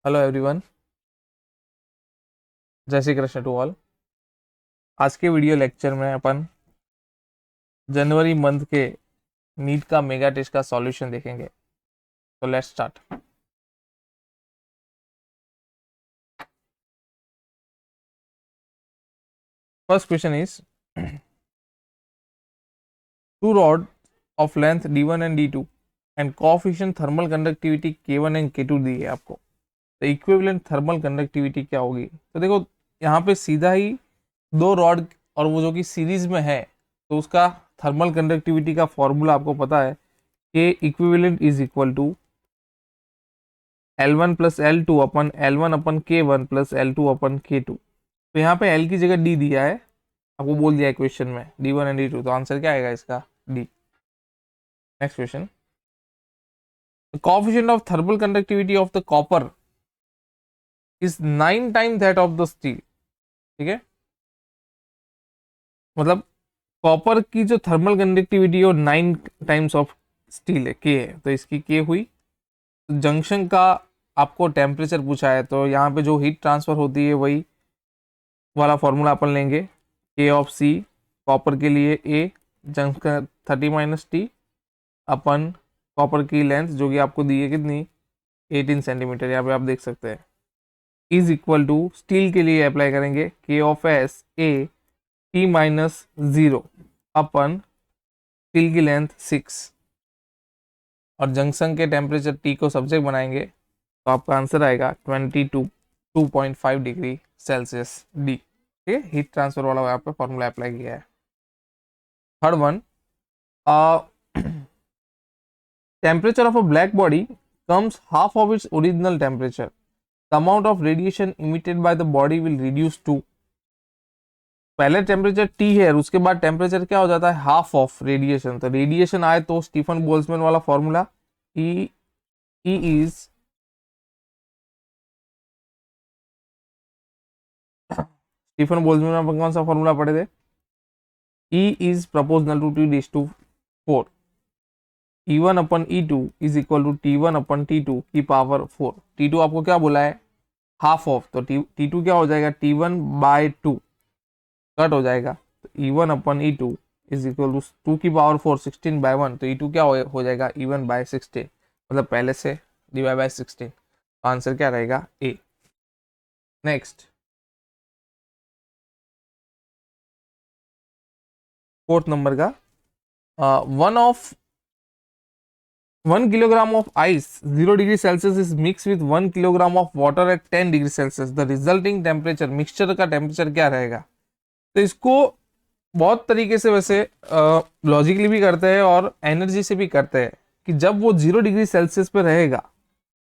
Hello everyone, जय Shri Krishna to all. आज के वीडियो लेक्चर में अपन जनवरी मंथ के नीट का मेगा टेस्ट का सॉल्यूशन देखेंगे। तो let's start. First question is two rod of length d1 and d2 and coefficient thermal conductivity k1 and k2 दी है आपको। तो इक्विवेलेंट थर्मल कंडक्टिविटी क्या होगी? तो देखो, यहाँ पे सीधा ही दो रॉड और वो जो कि सीरीज में है, तो उसका थर्मल कंडक्टिविटी का फॉर्मूला आपको पता है कि equivalent is equal to L1 plus L2 अपन L1 अपन K1 प्लस L2 अपन K2। तो यहाँ पे L की जगह D दिया है, आपको बोल दिया है क्वेश्चन में D1 एंड D2, तो आंसर क्या आएगा इसका? D। Next question, coefficient of thermal conductivity of the copper is 9 time that of the steel. ठीक है, मतलब कॉपर की जो थर्मल कंडक्टिविटी है 9 टाइम्स ऑफ स्टील है, K है, तो इसकी K हुई। जंक्शन का आपको टेम्परेचर पूछा है, तो यहाँ पे जो हीट ट्रांसफर होती है वही वाला फॉर्मूला अपन लेंगे। K ऑफ C कॉपर के लिए A, junction 30 - T upon copper की लेंथ जो कि आपको दी है कितनी, 18 सेंटीमीटर, यहाँ पे आप देख सकते हैं, इज इक्वल टू स्टील के लिए अप्लाई करेंगे K of S A T-0 upon steel की लेंथ 6 और जंक्शन के टेम्परेचर T को सब्जेक्ट बनाएंगे, तो आपका आंसर आएगा 2.5 डिग्री सेल्सियस डी। ठीक है, हीट ट्रांसफर वाला यहाँ पे फॉर्मूला अप्लाई किया है। Third one, temperature of a black body comes half of its original temperature. The amount of radiation emitted by the body will reduce to, पहले temperature T है और उसके बाद टेम्परेचर क्या हो जाता है, हाफ ऑफ रेडिएशन। तो रेडिएशन आए तो स्टीफन बोल्ट्जमैन वाला formula E is Stefan Boltzmann में कौन सा फॉर्मूला पढ़े थे? E is proportional to T/4। E1 अपन E2 is equal to T1 अपन T2 की पावर 4। T2 आपको क्या बोला है, हाफ ऑफ, तो T2 क्या हो जाएगा, T1/2 कट हो जाएगा, तो E1 अपन E2 इज इक्वल टू 2 की पावर 4 16/1, तो E2 क्या हो जाएगा, E1/16, मतलब पहले से डिवाइड बाय 16। आंसर क्या रहेगा, ए। नेक्स्ट, फोर्थ नंबर का, 1 kilogram of ice 0 degree Celsius is mix with 1 kilogram of water at 10 degree Celsius. The resulting temperature, mixture का टेम्परेचर क्या रहेगा? तो इसको बहुत तरीके से वैसे लॉजिकली भी करते हैं और एनर्जी से भी करते हैं कि जब वो 0 डिग्री सेल्सियस पे रहेगा,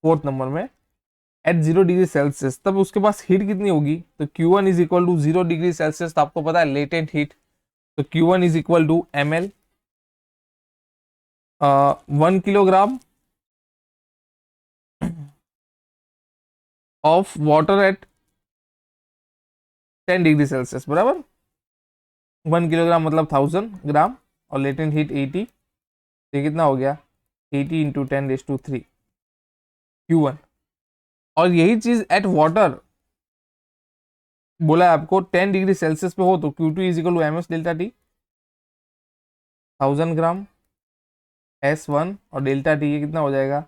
फोर्थ नंबर में एट 0 डिग्री सेल्सियस, तब उसके पास हीट कितनी होगी? तो Q1 is equal to 0 degree Celsius, तो आपको पता है लेटेंट हीट, तो Q1 is equal to ml 1 kilogram of water at 10 degree Celsius बराबर 1 किलोग्राम मतलब 1000 ग्राम, और लेटेंट हीट 80, ये कितना हो गया, 80 इंटू 10⁻³ Q1। और यही चीज एट वाटर बोला है आपको 10 डिग्री सेल्सियस पे हो, तो Q2 is equal to MS delta T, 1000 gram S1 और डेल्टा T, ये कितना हो जाएगा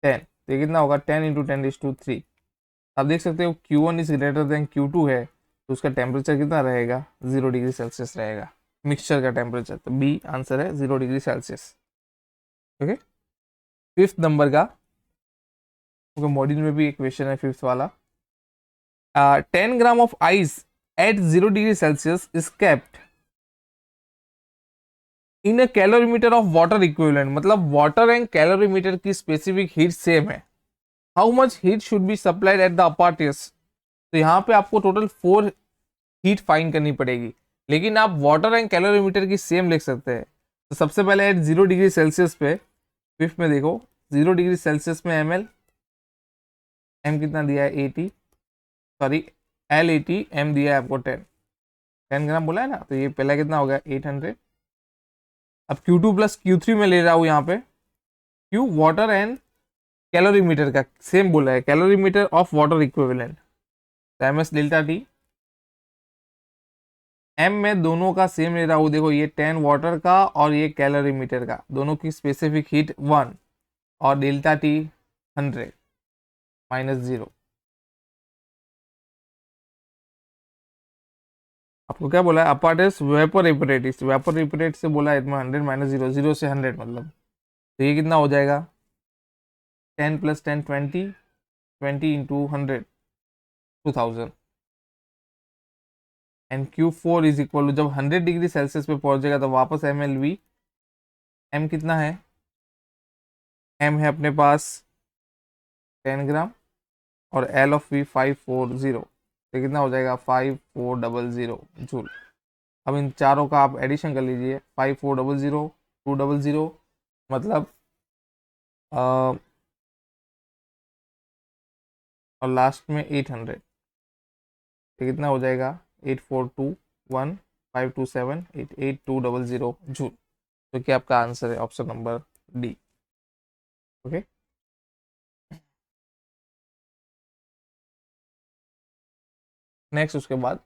10, तो ये कितना होगा 10 इंटू 10⁻³। आप देख सकते हो Q1 is greater than Q2 है, तो उसका टेम्परेचर कितना रहेगा, 0 डिग्री सेल्सियस रहेगा, मिक्सचर का टेम्परेचर। तो बी आंसर है 0 degree Celsius. Okay, fifth number का, क्योंकि मॉड्यूल में भी एक क्वेश्चन है फिफ्थ वाला, 10 gram of ice at 0 degree Celsius is kept in a calorimeter of water equivalent, मतलब वाटर एंड कैलोरीमीटर की स्पेसिफिक हीट सेम है। How much heat should be supplied at the upper test? तो यहाँ पे आपको total 4 heat find करनी पड़ेगी, लेकिन आप वाटर एंड कैलोरीमीटर की सेम लिख सकते हैं। तो सबसे पहले एट 0 डिग्री सेल्सियस पे, फिफ्थ में देखो 0 डिग्री सेल्सियस में ml, m कितना दिया है 80, सॉरी L80, m दिया है आपको 10 ग्राम बोला है ना, तो ये पहला कितना हो गया 800। अब Q2 प्लस Q3 में ले रहा हूँ यहाँ पे, Q वाटर एंड कैलोरीमीटर का सेम बोला है, calorimeter of water equivalent, M S delta T. M में दोनों का सेम ले रहा हूँ, देखो ये 10 वाटर का और ये कैलोरीमीटर का, दोनों की स्पेसिफिक हीट 1 और डेल्टा टी 100 -0। आपको क्या बोला है, अपार्टिस वेपर एपरेटिस, वेपर एपरेट से बोला है इसमें 100 -0, 0 से 100 मतलब, तो ये कितना हो जाएगा 10 + 10 20, 20 × 100 2000। And Q4 is equal to, जब 100 डिग्री सेल्सियस पे पहुंचेगा तो वापस MLV, एम कितना है, एम है अपने पास 10 ग्राम और एल ऑफ वी 540, तो कितना हो जाएगा 5400 जूल। अब इन चारों का आप एडिशन कर लीजिए, 5400 200 मतलब और लास्ट में 800, तो कितना हो जाएगा 842152788200 जूल, जो कि आपका आंसर है option number D. Okay, next उसके बाद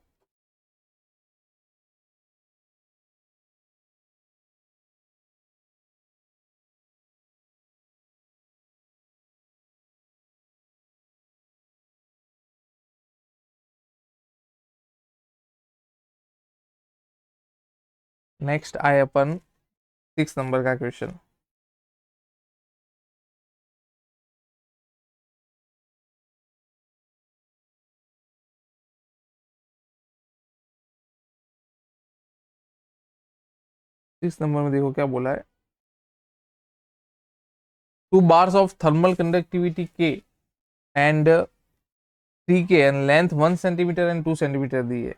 नेक्स्ट आए अपन 6 नंबर का क्वेश्चन। इस नंबर में देखो क्या बोला है, 2 bars of thermal conductivity K and 3K and length 1 centimetre and 2 centimetre दी है,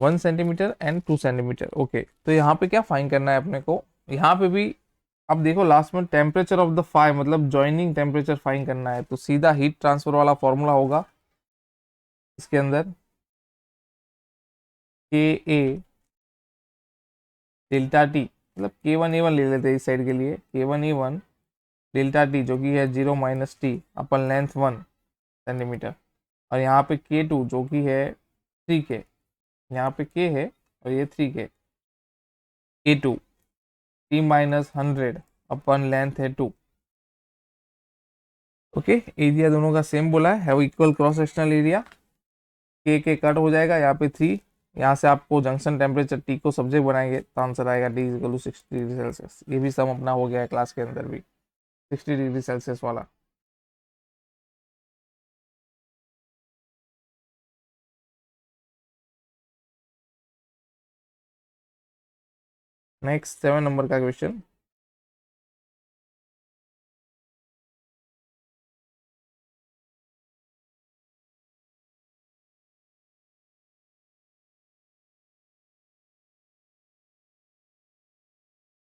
1 सेंटीमीटर एंड 2 सेंटीमीटर। ओके, तो यहाँ पे क्या फाइन करना है अपने को, यहाँ पे भी अब देखो लास्ट में टेम्परेचर ऑफ द फायर मतलब ज्वाइनिंग टेम्परेचर फाइन करना है, तो सीधा हीट ट्रांसफर वाला फॉर्मूला होगा इसके अंदर, के ए डेल्टा टी, मतलब K1A1 ले लेते हैं इस साइड के लिए, K1A1 डेल्टा टी जो कि है 0 - T अपन लेंथ 1 सेंटीमीटर, और यहाँ पे K2 जो कि है 3K, यहाँ पे K है और ये 3K, K2 T - 100 अपन लेंथ है 2। ओके, एरिया दोनों का सेम बोला है इक्वल क्रॉस सेक्शनल एरिया, के कट हो जाएगा यहाँ पे 3, यहाँ से आपको जंक्शन टेम्परेचर टी को सब्जेक्ट बनाएंगे तो आंसर आएगा D equal to 60 degree Celsius. ये भी सम अपना हो गया है क्लास के अंदर भी, 60 डिग्री सेल्सियस वाला। नेक्स्ट 7 नंबर का क्वेश्चन,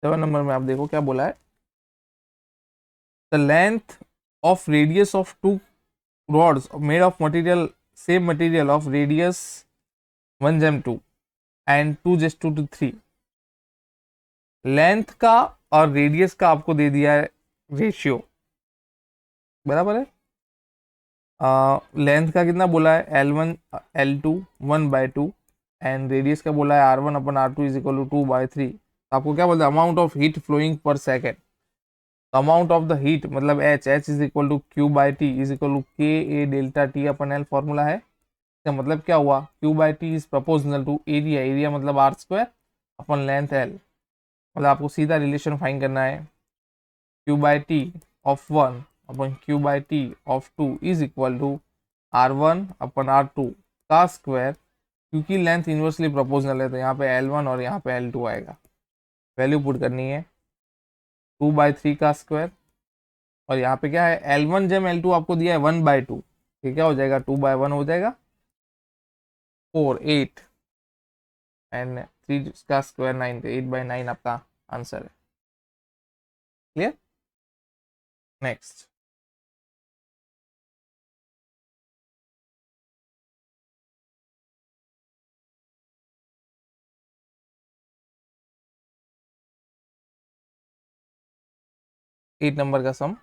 सेवन नंबर में आप देखो क्या बोला है, the length of radius of two rods made of material same material of radius 1 2 and 2 3, length का और रेडियस का आपको दे दिया है रेशियो, बराबर है। लेंथ का कितना बोला है L1 L2 1/2 एंड रेडियस का बोला है R1/R2 इज इक्वल टू 2/3। आपको क्या बोलते हैं, amount of heat flowing per second, amount of the heat मतलब H is equal to Q/T is equal to KA delta T अपन L फॉर्मूला है। इसका मतलब क्या हुआ, Q/T is proportional to area, area मतलब R² अपन लेंथ L, मतलब आपको सीधा रिलेशन फाइंड करना है, Q/T ऑफ 1 अपन Q/T of 2 is equal to R1/R2 का स्क्वायर, क्योंकि लेंथ इन्वर्सली प्रोपोर्शनल है तो यहाँ पे L1 और यहाँ पे L2 आएगा, वैल्यू पुट करनी है 2/3 का स्क्वायर, और यहाँ पे क्या है L1 जब L2 आपको दिया है 1/2, ये क्या हो जाएगा 2/1 हो जाएगा 4 8 एंड 3 का स्क्वायर 9, तो 8/9 आपका आंसर है। Clear, next. 8 नंबर का सम।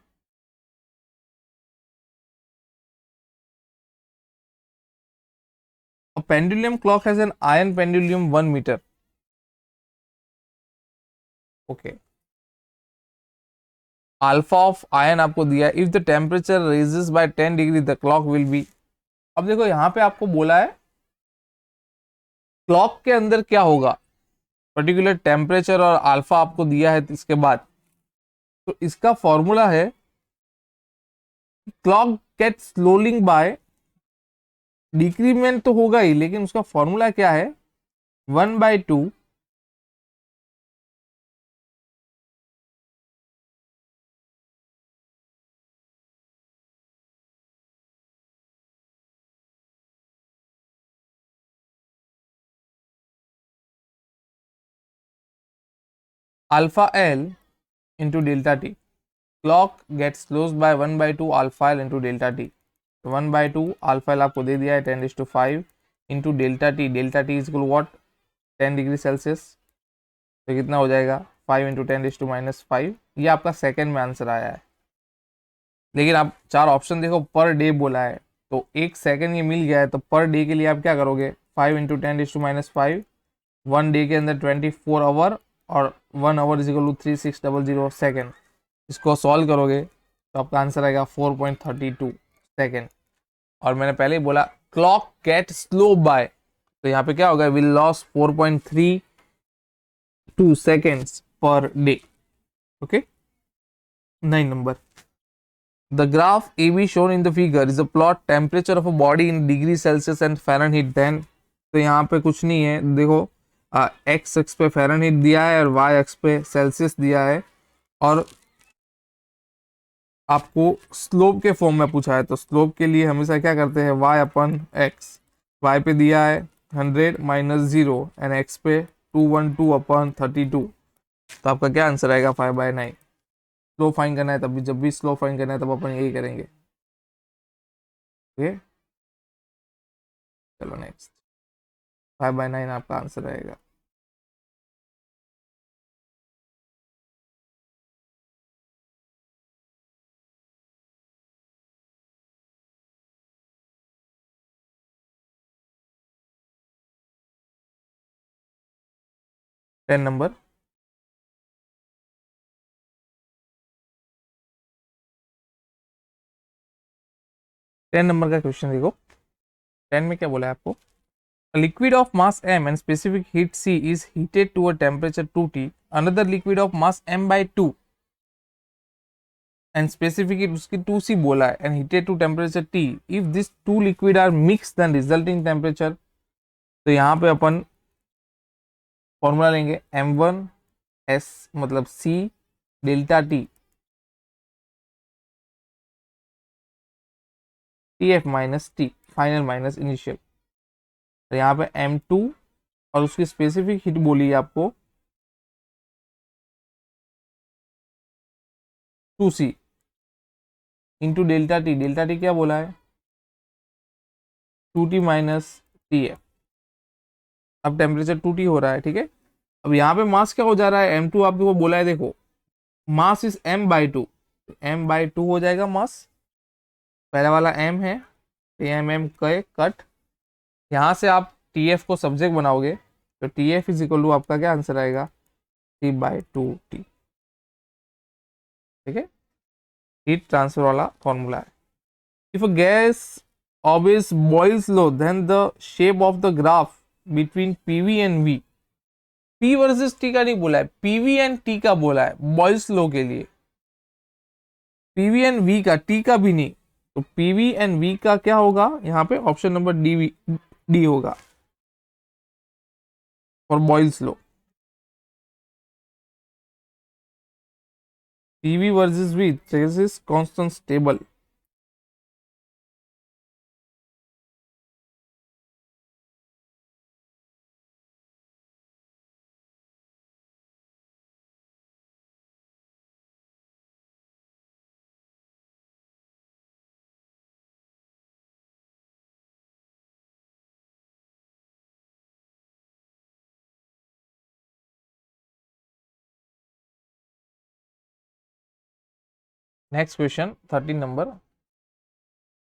A pendulum clock has an iron pendulum 1 meter. Okay. Alpha of iron आपको दिया है। If the temperature raises by 10 degree the clock will be। अब देखो यहाँ पे आपको बोला है क्लॉक के अंदर क्या होगा, पर्टिकुलर टेम्परेचर और अल्फा आपको दिया है इसके बाद। तो इसका फॉर्मूला है clock get slowing by, decrement तो होगा ही लेकिन उसका फॉर्मूला क्या है, 1/2 alpha L into delta T. Clock gate slows by 1/2 alpha L into delta T. 1/2 alpha L आपको दे दिया है 10⁵ into delta T. Delta T is equal to, 10 degree Celsius. तो कितना हो जाएगा 5 इंटू 10⁻⁵। ये आपका सेकंड में आंसर आया है। लेकिन आप चार ऑप्शन देखो, पर डे बोला है तो 1 सेकंड ये मिल गया है, तो पर डे के लिए आप क्या करोगे, 5 इंटू 10⁻⁵। 1 डे के अंदर 24 आवर और 1 hour is equal to 3600 second. इसको सॉल्व करोगे तो आपका आंसर आएगा 4.32 सेकेंड। और मैंने पहले ही बोला क्लॉक गेट स्लो बाय, तो यहाँ पे क्या होगा, will loss 4.32 seconds per day. Okay. 9 number, the graph AB shown in the figure is a plot temperature of a body in degree Celsius and Fahrenheit then। तो यहाँ पे कुछ नहीं है, देखो एक्स एक्स पे फ़ारेनहीट दिया है और वाई एक्स पे सेल्सियस दिया है, और आपको स्लोप के फॉर्म में पूछा है। तो स्लोप के लिए हमेशा क्या करते हैं, y/x। y पे दिया है 100 - 0 एंड x पे 212/32। तो आपका क्या आंसर आएगा 5/9। स्लो फाइन करना है तब भी, जब भी स्लो फाइन करना है तब अपन यही करेंगे। ओके, चलो नेक्स्ट। 5/9 आपका आंसर रहेगा। टेन नंबर, 10 नंबर का क्वेश्चन देखो। 10 में क्या बोला है आपको, a liquid of mass m and specific heat c is heated to a temperature 2T, another liquid of mass m/2 and specific heat उसकी 2C बोला है and heated to temperature T, if these two liquid are mixed then resulting temperature। तो यहाँ पे अपन formula लेंगे m1s मतलब C delta T, TF minus T final minus initial. तो यहाँ पे m2 और उसकी स्पेसिफिक हीट बोली है आपको 2C into delta T. Delta T क्या बोला है, 2T माइनस TF। अब टेम्परेचर 2T हो रहा है, ठीक है। अब यहाँ पे मास क्या हो जा रहा है, m2 आपको बोला है, देखो मास इज m/2, m/2 हो जाएगा मास। पहला वाला m है तो m के कट, यहाँ से आप TF को सब्जेक्ट बनाओगे तो TF इज इक्वल टू आपका क्या आंसर आएगा, 3/2T। ठीक है, हीट ट्रांसफर वाला फॉर्मूला है। If a gas always boils low then the shape of the graph between PV and V। P versus T का नहीं बोला है, PV एंड T का बोला है बॉयल्स लो के लिए। PV एंड V का, T का भी नहीं। तो PV एंड V का क्या होगा, यहाँ पे ऑप्शन नंबर डी होगा for Boyle's law. PV versus V, this is constant stable. Next question 13 number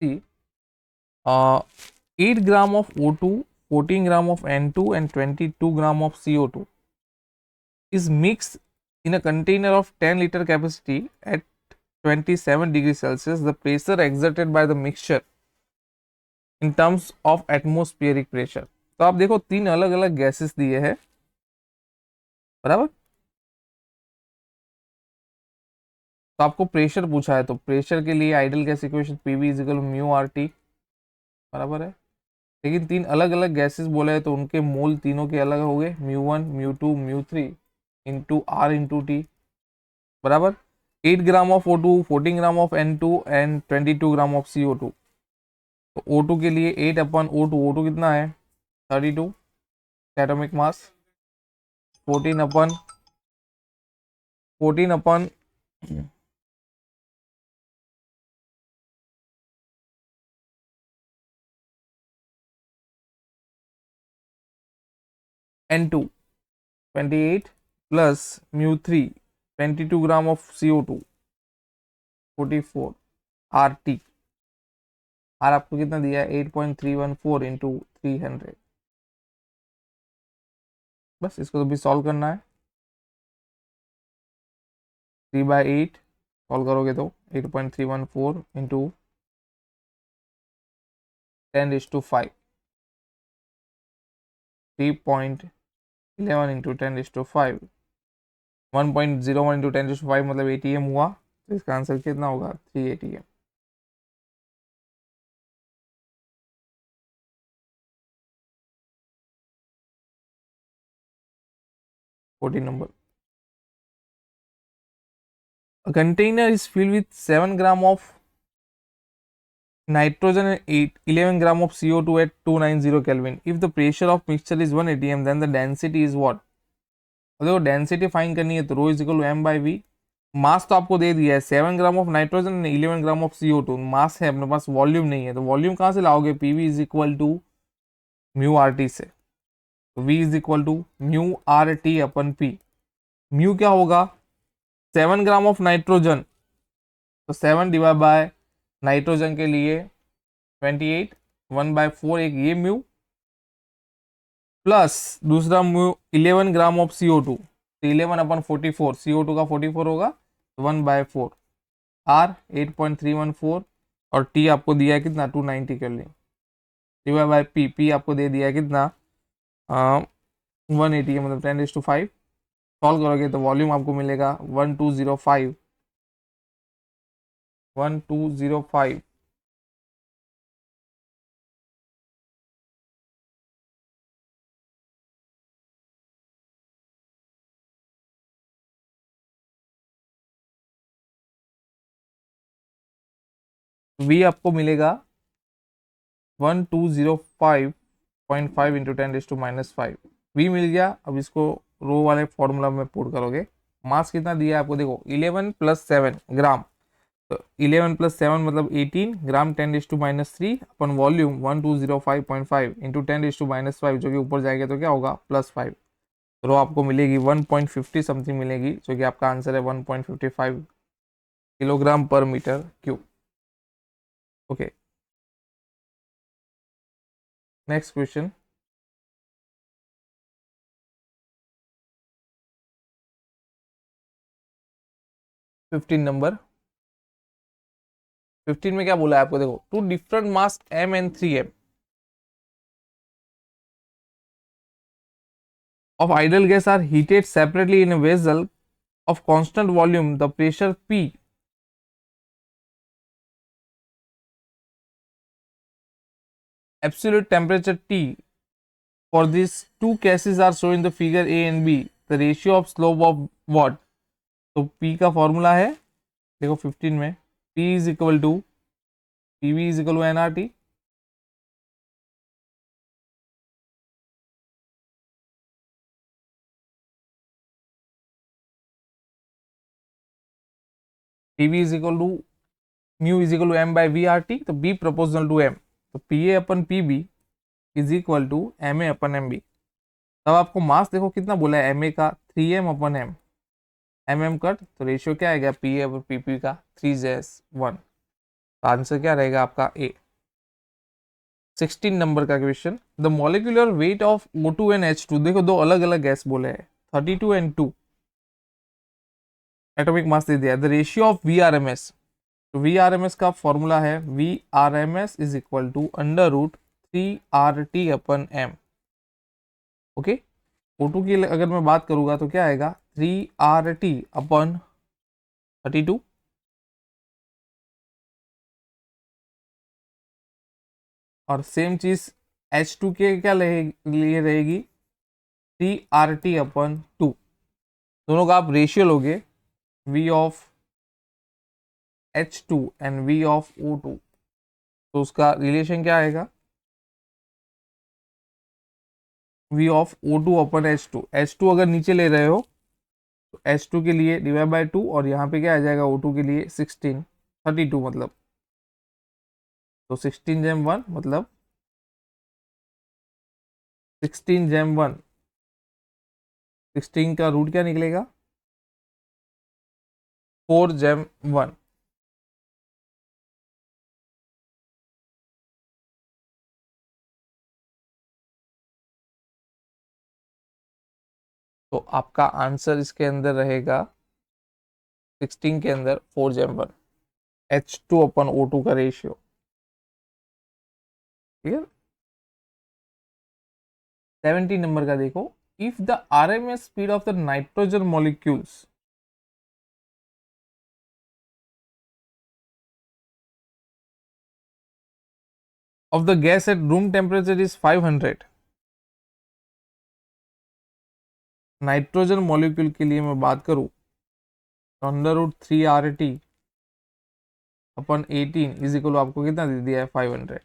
C, 8 gram of O2, 14 gram of N2 and 22 gram of CO2 is mixed in a container of 10-liter capacity at 27 degrees Celsius. The pressure exerted by the mixture in terms of atmospheric pressure. तो आप देखो तीन अलग अलग gases दिए हैं, बराबर। तो आपको प्रेशर पूछा है, तो प्रेशर के लिए ideal gas equation PV is equal mu R T, बराबर है। लेकिन तीन अलग अलग गैसेस बोले हैं तो उनके मोल तीनों के अलग हो गए, mu one, mu two, mu three into R into T, बराबर। 8 ग्राम of O2, 14 gram of N2 and 22 gram of CO2। तो O2 के लिए 8 अपन O2, O2 कितना है 32 एटॉमिक मास, 14 अपन N2 28 plus mu three 22 gram of CO2 44 R T. R आपको कितना दिया है 8.314 इंटू 300। बस इसको तो भी सॉल्व करना है। 3/8 सॉल्व करोगे तो 8.314 इंटू 10⁵5, 3.11 इंटू 10⁵5, 1.01 इंटू 10⁵5 मतलब ATM हुआ। तो इसका आंसर कितना होगा 3 ATM। Number, a container is filled with 7 gram of nitrogen and 11 gram of CO2 at 290 Kelvin. If the pressure of mixture is 1 atm, then the density is what? देखो density find करनी है तो rho is equal to M by V. Mass तो आपको दे दिया है 7 gram of nitrogen, 11 gram of CO2 mass है अपने पास, वॉल्यूम नहीं है। तो वॉल्यूम कहाँ से लाओगे, PV is equal to mu R T से। तो V is equal to mu R T अपन पी। म्यू क्या होगा 7 ग्राम ऑफ नाइट्रोजन, तो 7 डिवाइड बाय नाइट्रोजन के लिए 28, 1/4 एक ये म्यू, प्लस दूसरा म्यू 11 ग्राम ऑफ CO2, तो 11 अपन 44, CO2 का 44 होगा 1/4 आर 8.314 और टी आपको दिया है कितना 290 kelvin, divide by P, P आपको दे दिया है कितना 180 मतलब 10⁵5। सॉल्व करोगे तो वॉल्यूम आपको मिलेगा 1205, 1205। वी आपको मिलेगा 1205.5 इंटू 10⁻⁵5। वी मिल गया। अब इसको रो वाले फॉर्मूला में पुट करोगे। मास कितना दिया है आपको, देखो 11 + 7 ग्राम, तो 11 + 7 मतलब 18 ग्राम 10⁻³ अपन वॉल्यूम 1205.5 इंटू 10⁻⁵5 जो कि ऊपर जाएगा तो क्या होगा +5। रो आपको मिलेगी 1.50 समथिंग मिलेगी, जो कि आपका आंसर है 1.55 kilogram per metre cube. Okay, next question 15 number. 15 में क्या बोला है आपको, देखो two different mass m and 3m of ideal gas are heated separately in a vessel of constant volume. The pressure P absolute temperature T for these two cases are shown in the figure A and B. The ratio of slope of what? तो P का formula है देखो 15 में, P is equal to PV is equal to nRT। PV is equal to mu is equal to m by V R T, तो B proportional to m, तो PA अपन PB is equal to MA अपन MB। तब आपको मास देखो कितना बोला है MA का 3m अपन m, कट, तो रेशियो क्या आएगा पी और पीपी का 3:1। तो आंसर क्या रहेगा आपका ए। 16 नंबर का question, the molecular weight of O2 and H2, देखो दो अलग अलग गैस बोले हैं 32 एंड 2, एटॉमिक मास दे दिया, द रेशियो ऑफ VRMS, तो VRMS का फॉर्मूला है VRMS is equal to √3RT/m। Okay, O2 की अगर मैं बात करूंगा तो क्या आएगा 3RT/32, और सेम चीज H2 के क्या लिए रहेगी 3RT/2। दोनों का आप रेशियो लोगे V of H2 and V of O2, तो उसका रिलेशन क्या आएगा V ऑफ O2/H2। H2 अगर नीचे ले रहे हो तो H2 के लिए डिवाइड बाय 2, और यहाँ पे क्या आ जाएगा O2 के लिए 16, 32 मतलब, तो 16 × 1 मतलब 16 × 1, 16 का रूट क्या निकलेगा 4 × 1। तो आपका आंसर इसके अंदर रहेगा 16 के अंदर 4 × 1, H2/O2 का रेशियो। ठीक है, 17 नंबर का देखो, if the RMS speed of the nitrogen molecules of the gas at room temperature is 500, nitrogen molecule के लिए मैं बात करूं तो √3RT/18 इज इक्वल आपको कितना दे दिया है 500।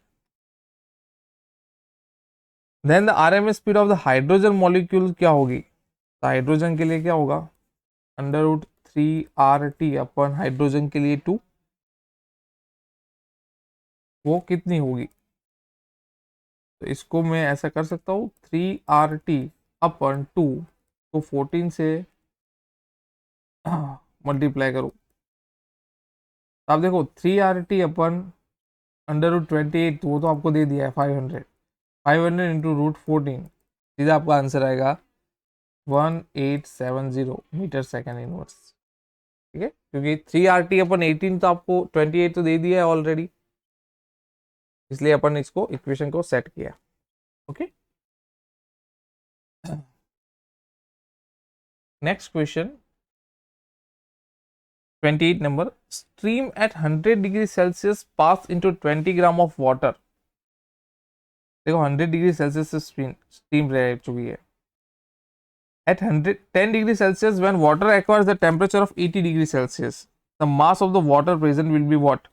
Then the RMS speed of the hydrogen molecule क्या होगी, तो हाइड्रोजन के लिए क्या होगा √3RT/हाइड्रोजन के लिए 2, वो कितनी होगी, तो इसको मैं ऐसा कर सकता हूँ 3RT/2 को 14 से मल्टीप्लाई करूँ, आप देखो 3RT/√28, वो तो आपको दे दिया है 500, 500 इंटू √14, सीधा आपका आंसर आएगा 1870 मीटर सेकेंड इनवर्स। ठीक है, क्योंकि 3RT/18 तो आपको 28 तो दे दिया है ऑलरेडी, इसलिए अपन इसको इक्वेशन को सेट किया। Okay, next question 28 number, steam at 100 degree Celsius pass into 20 gram of water. देखो 100 डिग्री सेल्सियस से स्टीम रह चुकी है। At 10 degree Celsius when water acquires the temperature of 80 degree Celsius, the mass of the water present will be what.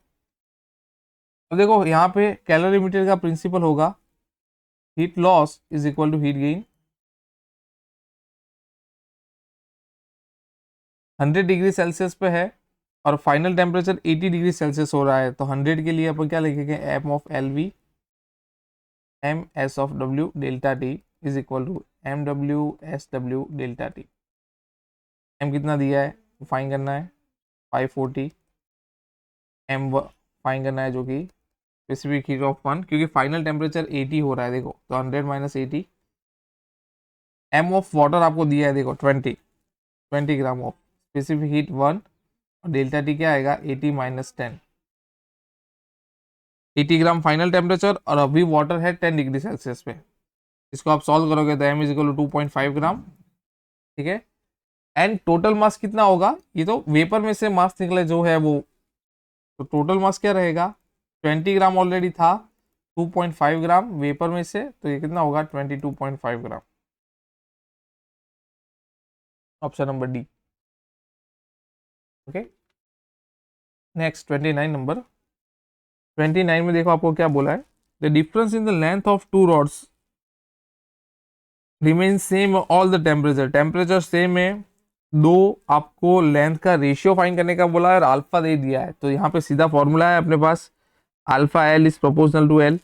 तो देखो यहाँ पे calorimeter का प्रिंसिपल होगा heat loss is equal to heat gain. 100 degree Celsius पे है और final temperature 80 degree Celsius हो रहा है, तो 100 के लिए अपन क्या लिखेंगे M of L V M S of W delta T is equal to M W S W delta T. M कितना दिया है फाइन करना है 540, एम फाइन करना है जो कि स्पेसिफिक हीट ऑफ 1, क्योंकि फाइनल टेम्परेचर 80 हो रहा है, देखो तो 100 माइनस 80। एम ऑफ वाटर आपको दिया है देखो 20 ग्राम ऑफ स्पेसिफिक हीट 1, और डेल्टा टी क्या आएगा 80 माइनस 10, 80 ग्राम फाइनल टेम्परेचर और अभी वाटर है 10 डिग्री सेल्सियस पे। इसको आप सॉल्व करोगे तो एम इज इक्वल टू 2.5 ग्राम। ठीक है, एंड टोटल मास कितना होगा, ये तो वेपर में से मास निकले जो है वो, तो टोटल मास क्या रहेगा 20 ग्राम ऑलरेडी था, 2.5 ग्राम वेपर में से, तो ये कितना होगा 22.5 gram. Option number D. Okay, next 29 number, 29 में देखो आपको क्या बोला है, the difference in the length of two rods remain same all the temperature, temperature same है, दो आपको लेंथ का रेशियो फाइंड करने का बोला है और अल्फा दे दिया है, तो यहाँ पे सीधा फॉर्मूला है अपने पास alpha L is proportional to L,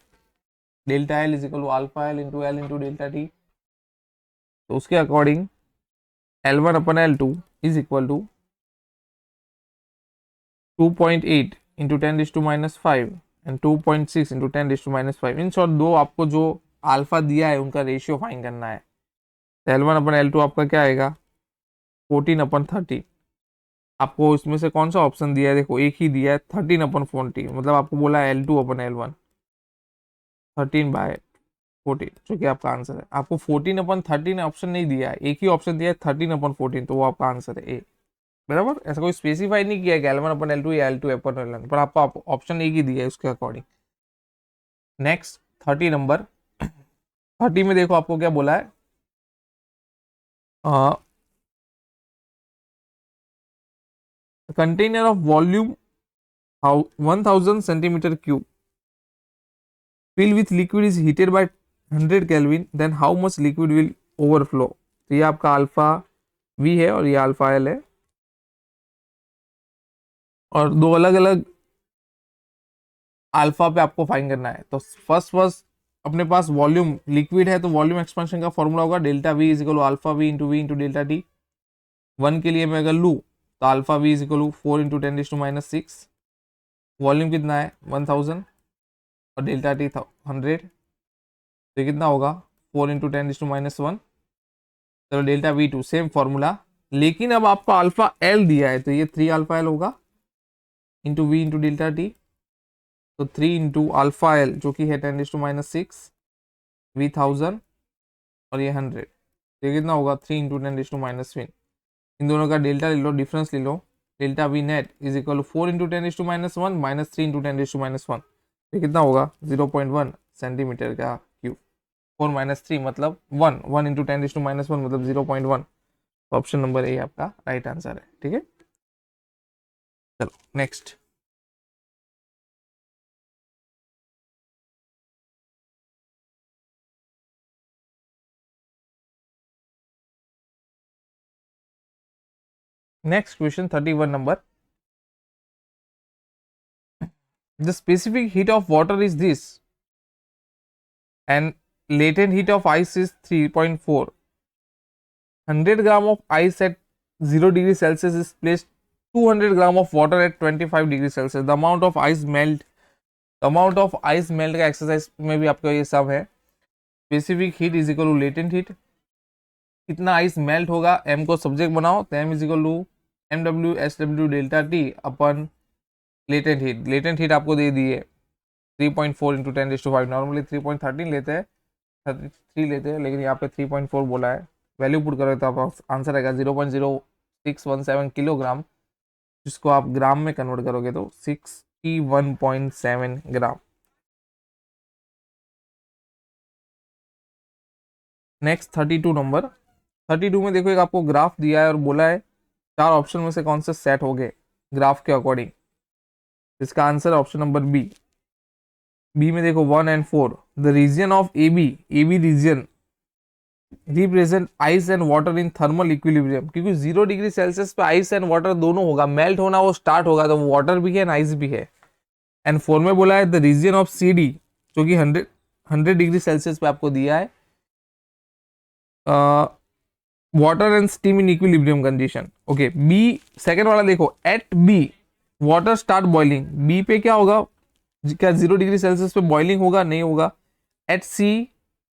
delta L is equal to alpha L into delta T. तो उसके according L1/L2 is equal to 2.8 into 10⁻⁵ and 2.6 into 10⁻⁵. In short दो आपको जो अल्फा दिया है उनका रेशियो फाइंड करना है. L1/L2 आपका क्या आएगा 14/30. आपको इसमें से कौन सा ऑप्शन दिया है, देखो एक ही दिया है 13/40, मतलब आपको बोला है L2/L1 13/14, जो कि आपका आंसर है. आपको 14/13 ऑप्शन नहीं दिया है, एक ही ऑप्शन दिया है 13/14, तो वो आपका आंसर है ए. बराबर, ऐसा कोई स्पेसिफाई नहीं किया कि L1/L2 या L2/L1, पर आपको ऑप्शन एक ही दिया है उसके अकॉर्डिंग. Next 30 number. 30 में देखो आपको क्या बोला है, container of volume 1000 centimetre cube fill with liquid is heated by 100 Kelvin, then how much liquid will overflow. तो ये आपका अल्फा वी है और ये अल्फा एल है, और दो अलग अलग अल्फा पे आपको फाइंड करना है. तो फर्स्ट अपने पास वॉल्यूम लिक्विड है, तो वॉल्यूम एक्सपेंशन का फॉर्मूला होगा delta V is equal to alpha V into delta T. 1 के लिए मैं अगर लूँ तो alpha V is equal to 4 into 10⁻⁶. Volume कितना है 1000 और डेल्टा टी 100, तो ये कितना होगा 4 इंटू 10⁻⁻1. चलो delta V two same formula, लेकिन अब आपको अल्फा एल दिया है तो ये 3 अल्फा एल होगा into V into delta T. तो 3 इंटू अल्फा एल जो कि है 10⁻⁶, वी 1000 और ये 100, तो ये कितना होगा 3 इंटू 10⁻⁻1. इन दोनों का डेल्टा ले लो, डिफरेंस ले लो. Delta V net is equal to 4 into 10⁻1 minus 3 into 10⁻1. ये कितना होगा 0.1 सेंटीमीटर का क्यूब. 4 माइनस 3 मतलब 1 इंटू 10⁻1 मतलब 0.1. तो ऑप्शन नंबर ए आपका राइट आंसर है. ठीक है, चलो next. Next question 31 number. The specific heat of water is this and latent heat of ice is 3.4. 100 gram of ice at 0 degree Celsius is placed 200 gram of water at 25 degree Celsius. The amount of ice melt का exercise में भी आपका ये सब है. Specific heat is equal to latent heat. कितना ice melt होगा, m को सब्जेक्ट बनाओ, तो m is equal to MW/SW delta T अपन लेटेंट हीट. लेटेंट हीट आपको दे दी है 3.4 इंटू 10⁵. नॉर्मली 3.13 लेते हैं, 33 लेते हैं, लेकिन यहाँ पे 3.4 बोला है. वैल्यू पुट करोगे तो आपका आंसर आएगा 0.0617 किलोग्राम, जिसको आप ग्राम में कन्वर्ट करोगे तो 61.7 ग्राम. Next 32 number. 32 में देखो एक आपको ग्राफ दिया है और बोला है 4 ऑप्शन में से कौन से सेट हो गए ग्राफ के अकॉर्डिंग. इसका answer option number B. B में देखो 1 and 4. The region of AB region represent ice and water in thermal equilibrium. क्योंकि 0 डिग्री सेल्सियस पे आइस एंड वाटर दोनों होगा, मेल्ट होना वो स्टार्ट होगा, तो वाटर भी है एंड आइस भी है. एंड 4 में बोला है द रीजन ऑफ CD जो कि 100 डिग्री सेल्सियस पे आपको दिया है, water and steam in equilibrium condition. Okay, B second वाला देखो, at B water start boiling. B पे क्या होगा, क्या 0 डिग्री सेल्सियस पे बॉइलिंग होगा, नहीं होगा. At C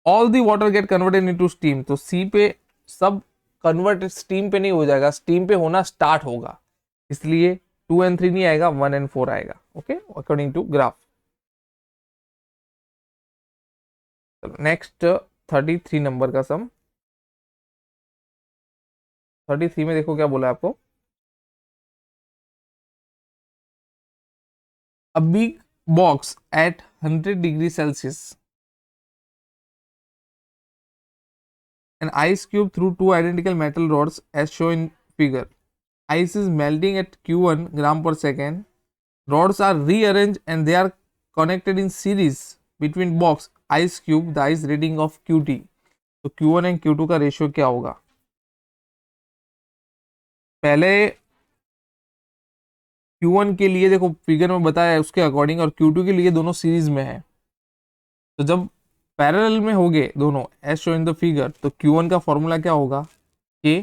all the water get converted into steam. तो सी पे सब कन्वर्ट स्टीम पे नहीं हो जाएगा, स्टीम पे होना स्टार्ट होगा, इसलिए 2 and 3 नहीं आएगा, 1 and 4 आएगा. ओके, according to graph. Next 33 number का सम. 33 में देखो क्या बोला है आपको, a big box at 100 degree Celsius, an ice cube through 2 identical metal rods as shown in figure. Ice is melting at Q1 gram per second. Rods are rearranged and they are connected in series between box ice cube the ice reading of QT. तो Q1 and Q2 का ratio क्या होगा. पहले Q1 के लिए देखो figure में बताया है उसके अकॉर्डिंग, और Q2 के लिए दोनों सीरीज में है. तो जब पैरेलल में होंगे दोनों as show in the figure, तो Q1 का फॉर्मूला क्या होगा कि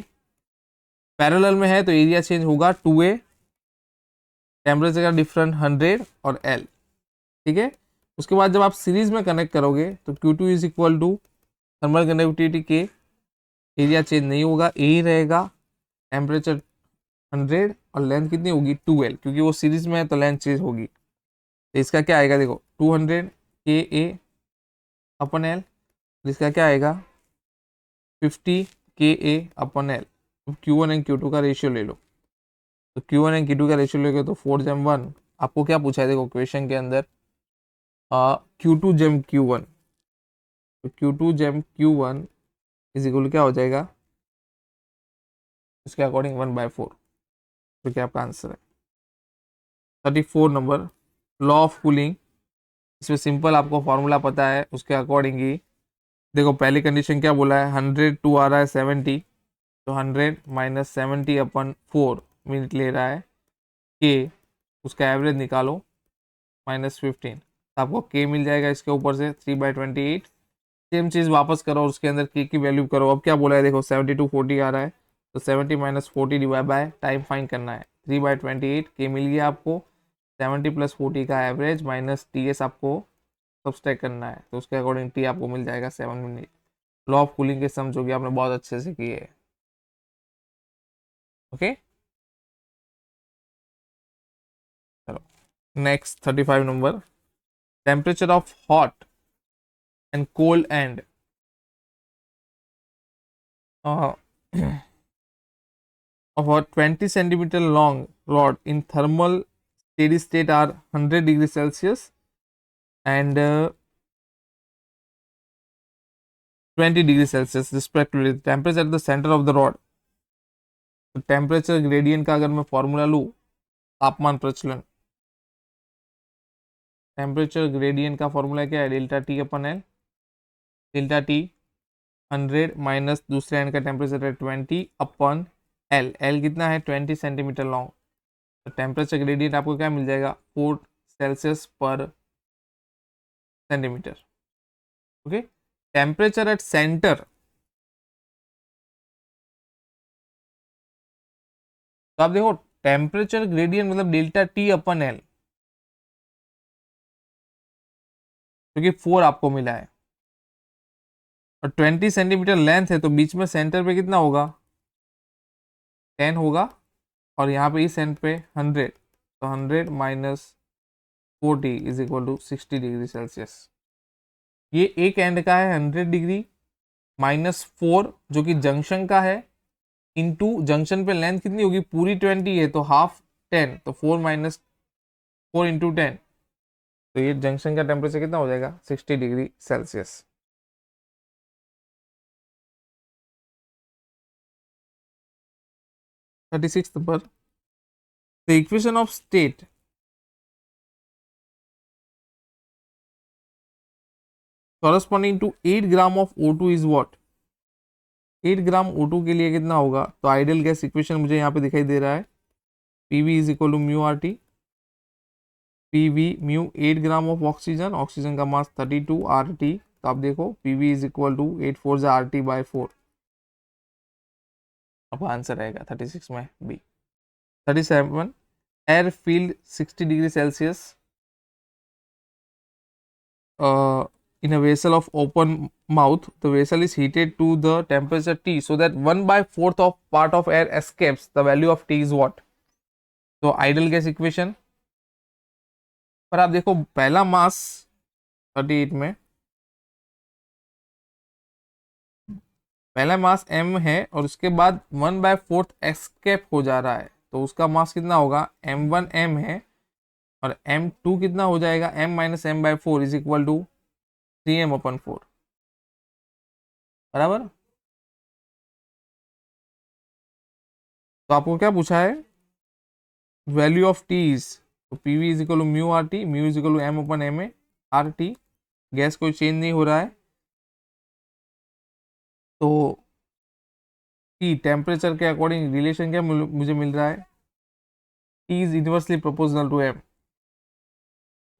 पैरेलल में है तो एरिया चेंज होगा 2A टेम्परेचर का डिफरेंट 100 और L, ठीक है। उसके बाद जब आप सीरीज में कनेक्ट करोगे तो Q2 is equal to thermal conductivity के, एरिया चेंज नहीं होगा, ए ही रहेगा, टेम्परेचर 100 और लेंथ कितनी होगी 2L, क्योंकि वो सीरीज में है तो लेंथ चेंज होगी। तो इसका क्या आएगा देखो 200 के ए अपन एल, इसका क्या आएगा 50 के ए अपन एल। Q1 एंड Q2 का रेशियो ले लो, तो Q1 एंड Q2 का रेशियो लेके तो 4 जेम 1, आपको क्या पूछा है देखो क्वेश्चन के अंदर Q2 जेम Q1, तो Q2 GeM Q1 is equal क्या हो जाएगा इसके अकॉर्डिंग 1/4, तो क्या आपका आंसर है 34 नंबर। लॉ ऑफ कूलिंग, इसमें सिंपल आपको फॉर्मूला पता है, उसके अकॉर्डिंग ही देखो पहली कंडीशन क्या बोला है 100 टू आ रहा है 70, तो 100 माइनस 70 अपन 4 मिनट ले रहा है के, उसका एवरेज निकालो -15, तो आपको के मिल जाएगा इसके ऊपर से 3/28। सेम चीज़ वापस करो और उसके अंदर के की वैल्यू करो। अब क्या बोला है देखो 70 टू 40 आ रहा है, तो 70 minus 40 divide by time find करना है, 3/28 के मिल गया आपको, 70 प्लस 40 का एवरेज माइनस TS आपको सब्सट्रैक्ट करना है, तो उसके अकॉर्डिंग T आपको मिल जाएगा 7 मिनट। लॉ ऑफ कूलिंग के सम जो कि आपने बहुत अच्छे से किए है। ओके चलो next 35 number, temperature of hot and cold and of a 20 centimeter long rod in thermal steady state are 100 degrees Celsius and 20 degrees Celsius respectively. The temperature at the center of the rod. तो temperature gradient का अगर मैं formula लूँ, तापमान प्रचलन, temperature gradient का formula क्या है डेल्टा टी अपन एल, डेल्टा टी 100 माइनस दूसरे एंड का टेम्परेचर है 20 अपन एल, एल कितना है 20 सेंटीमीटर लॉन्ग, तो टेम्परेचर ग्रेडियंट आपको क्या मिल जाएगा 4 सेल्सियस पर centimetre. Okay temperature at centre, तो आप देखो टेम्परेचर ग्रेडियंट मतलब डेल्टा टी अपन एल, क्योंकि 4 आपको मिला है और 20 सेंटीमीटर लेंथ है, तो बीच में सेंटर पे कितना होगा 10 होगा, और यहाँ पे इस एंड पे 100, तो 100 minus 40 is equal to 60 degree Celsius. ये एक एंड का है 100 डिग्री माइनस 4 जो कि जंक्शन का है, इनटू जंक्शन पे लेंथ कितनी होगी पूरी 20 है तो हाफ 10, तो 4 माइनस 4 इंटू 10, तो ये जंक्शन का टेम्परेचर कितना हो जाएगा 60 degree Celsius. Thirty six number, the equation of state corresponding to 8 gram of O2 is what, 8 gram O2 के लिए कितना होगा, तो आइडियल गैस इक्वेशन मुझे यहाँ पे दिखाई दे रहा है PV is equal to mu RT, PV mu 8 gram of oxygen, oxygen का मास 32 RT, तो आप देखो PV is equal to 8 4 RT/4, आपका आंसर रहेगा 36 में B. 37, air field 60 degree Celsius in a vessel of open mouth, the vessel is heated to the temperature T so that 1/4 of part of air escapes. The value of T is what? तो idol gas equation पर आप देखो पहला मास 38 में पहला मास m है और उसके बाद 1/4 एस्केप हो जा रहा है, तो उसका मास कितना होगा m1 m है और m2 कितना हो जाएगा m minus m/4 is equal to 3m/4 बराबर। तो आपको क्या पूछा है वैल्यू ऑफ टी इज, तो P V is equal to mu RT, mu is equal to m/ma RT, gas कोई चेंज नहीं हो रहा है, तो टी टेम्परेचर के अकॉर्डिंग रिलेशन क्या मुझे मिल रहा है T is inversely proportional to m,